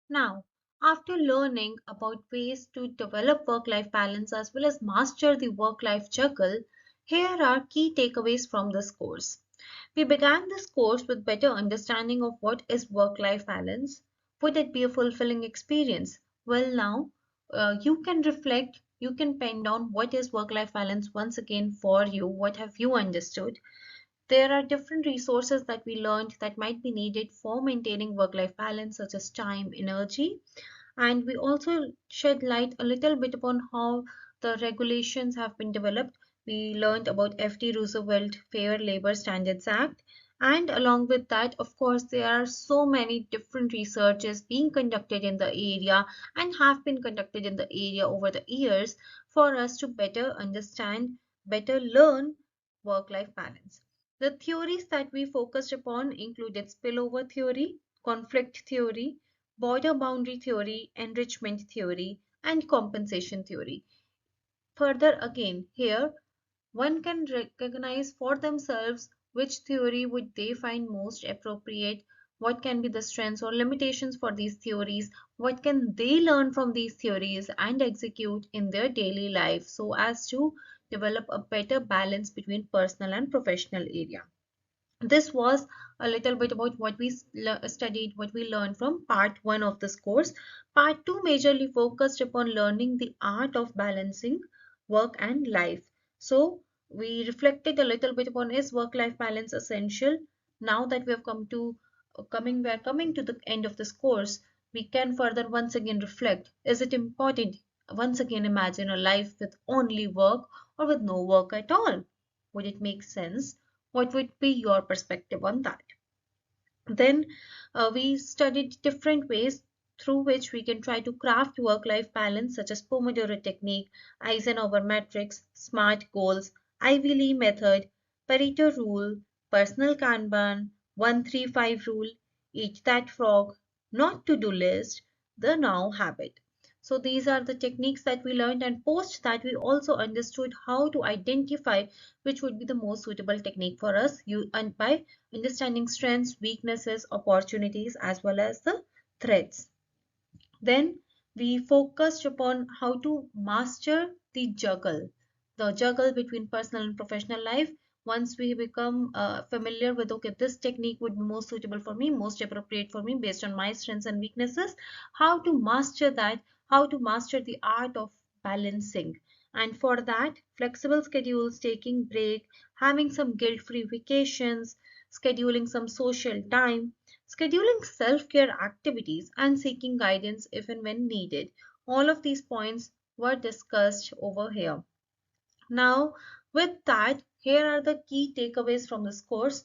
Now, after learning about ways to develop work life balance as well as master the work life juggle, here are key takeaways from this course. We began this course with better understanding of what is work life balance. Would it be a fulfilling experience? Well, now you can reflect, you can pen down what is work life balance once again for you. What have you understood? There are different resources that we learned that might be needed for maintaining work life balance, such as time, energy, and we also shed light a little bit upon how the regulations have been developed. We learned about FD Roosevelt Fair Labor Standards Act, and along with that, of course, there are so many different researches being conducted in the area and have been conducted in the area over the years for us to better understand, better learn work life balance. The theories that we focused upon included spillover theory, conflict theory, border boundary theory, enrichment theory, and compensation theory. Further, again, here one can recognize for themselves which theory would they find most appropriate, what can be the strengths or limitations for these theories, what can they learn from these theories and execute in their daily life so as to develop a better balance between personal and professional area. This was a little bit about what we studied, what we learned from part one of this course. Part two majorly focused upon learning the art of balancing work and life. So we reflected a little bit upon is work-life balance essential. Now that we have we are coming to the end of this course, we can further once again reflect, is it important? Once again imagine a life with only work or with no work at all. Would it make sense? What would be your perspective on that? Then we studied different ways through which we can try to craft work-life balance, such as Pomodoro technique, Eisenhower matrix, SMART goals, Ivy Lee method, Pareto rule, personal Kanban, 1-3-5 rule, eat that frog, not to-do list, the now habit. So these are the techniques that we learned, and post that we also understood how to identify which would be the most suitable technique for us, you and by understanding strengths, weaknesses, opportunities, as well as the threats. Then we focused upon how to master the juggle between personal and professional life. Once we become familiar with, okay, this technique would be most suitable for me, most appropriate for me based on my strengths and weaknesses, how to master that, how to master the art of balancing. And for that, flexible schedules, taking break, having some guilt-free vacations, scheduling some social time, scheduling self-care activities, and seeking guidance if and when needed. All of these points were discussed over here. Now, with that, here are the key takeaways from this course.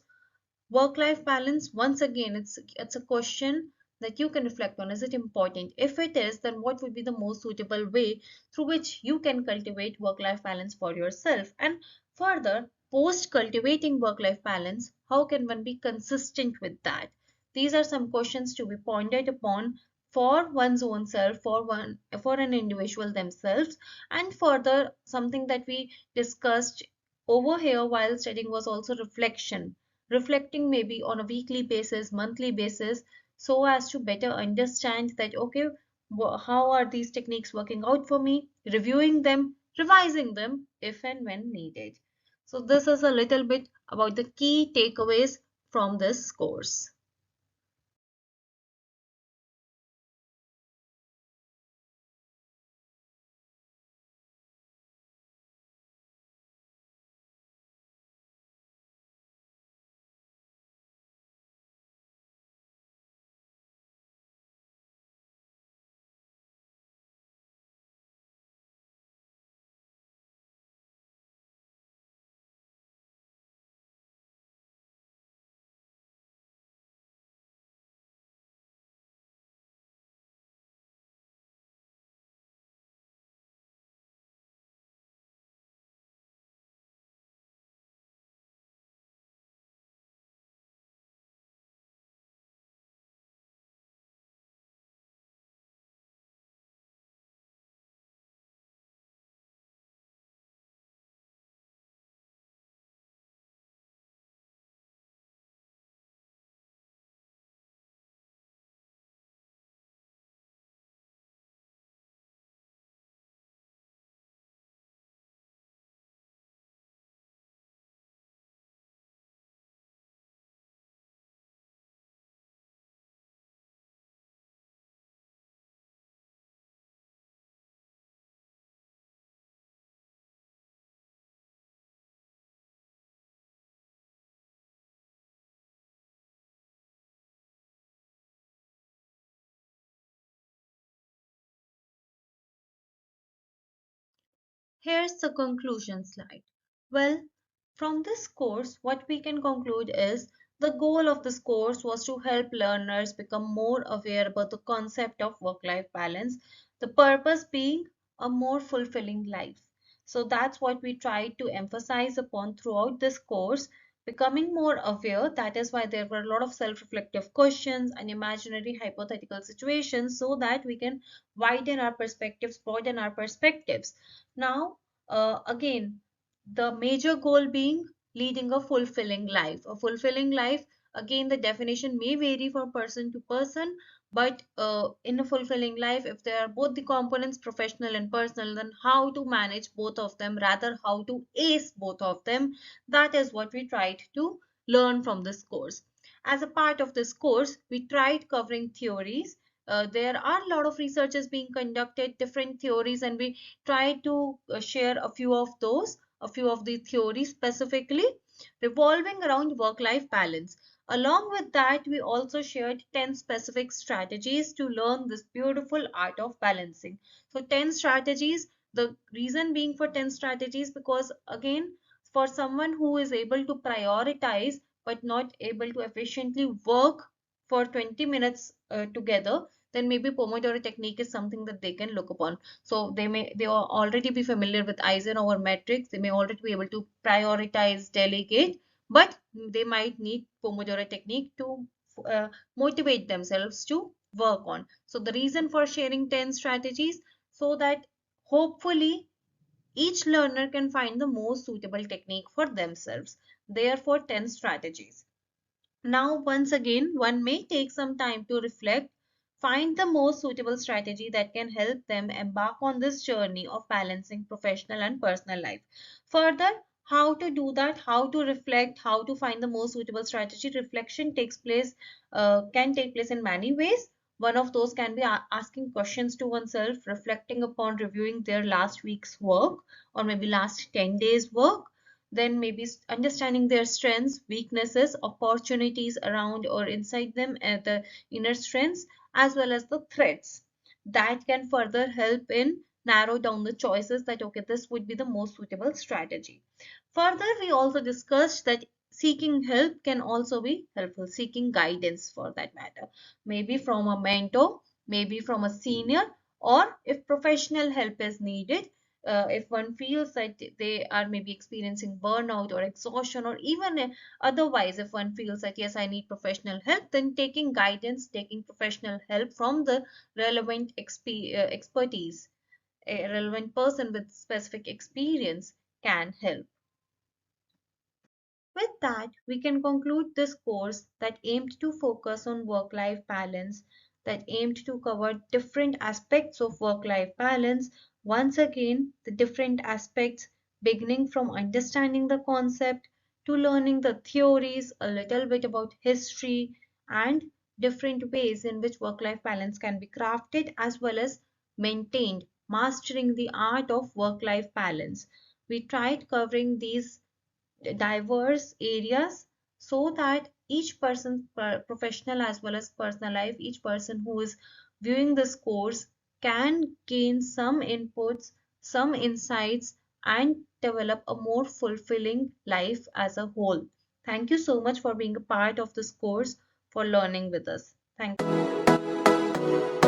Work-life balance, once again, it's a question that you can reflect on. Is it important? If it is, then what would be the most suitable way through which you can cultivate work-life balance for yourself? And further, post cultivating work-life balance, how can one be consistent with that? These are some questions to be pondered upon for one's own self, for an individual themselves. And further, something that we discussed over here while studying was also reflection, reflecting maybe on a weekly basis, monthly basis, so as to better understand that, okay, how are these techniques working out for me, reviewing them, revising them if and when needed. So this is a little bit about the key takeaways from this course. Here's the conclusion slide. Well, from this course, what we can conclude is the goal of this course was to help learners become more aware about the concept of work-life balance, the purpose being a more fulfilling life. So that's what we tried to emphasize upon throughout this course, becoming more aware. That is why there were a lot of self-reflective questions and imaginary hypothetical situations so that we can widen our perspectives, broaden our perspectives. Now, again, the major goal being leading a fulfilling life. A fulfilling life, again, the definition may vary from person to person, but in a fulfilling life, if there are both the components, professional and personal, then how to manage both of them, rather, how to ace both of them, that is what we tried to learn from this course. As a part of this course, we tried covering theories. There are a lot of researches being conducted, different theories, and we try to share a few of those, a few of the theories specifically revolving around work-life balance. Along with that, we also shared 10 specific strategies to learn this beautiful art of balancing. So 10 strategies, the reason being for 10 strategies because again, for someone who is able to prioritize but not able to efficiently work for 20 minutes together, then maybe Pomodoro technique is something that they can look upon. So they already be familiar with Eisenhower metrics. They may already be able to prioritize, delegate, but they might need Pomodoro technique to motivate themselves to work on. So the reason for sharing 10 strategies so that hopefully each learner can find the most suitable technique for themselves. Therefore, 10 strategies. Now, once again, one may take some time to reflect, find the most suitable strategy that can help them embark on this journey of balancing professional and personal life. Further, how to do that, how to reflect, how to find the most suitable strategy. Reflection can take place in many ways. One of those can be asking questions to oneself, reflecting upon reviewing their last week's work or maybe last 10 days' work, then maybe understanding their strengths, weaknesses, opportunities around or inside them, and the inner strengths, as well as the threats. That can further help in narrow down the choices that, okay, this would be the most suitable strategy. Further, we also discussed that seeking help can also be helpful, seeking guidance for that matter, maybe from a mentor, maybe from a senior, or if professional help is needed, if one feels that they are maybe experiencing burnout or exhaustion, or even otherwise, if one feels that yes, I need professional help, then taking guidance, taking professional help from the relevant expertise, a relevant person with specific experience can help. With that, we can conclude this course that aimed to focus on work-life balance, that aimed to cover different aspects of work-life balance. Once again, the different aspects beginning from understanding the concept to learning the theories, a little bit about history and different ways in which work-life balance can be crafted as well as maintained, mastering the art of work-life balance. We tried covering these diverse areas so that each person, professional as well as personal life, each person who is viewing this course can gain some inputs, some insights, and develop a more fulfilling life as a whole. Thank you so much for being a part of this course, for learning with us. Thank you.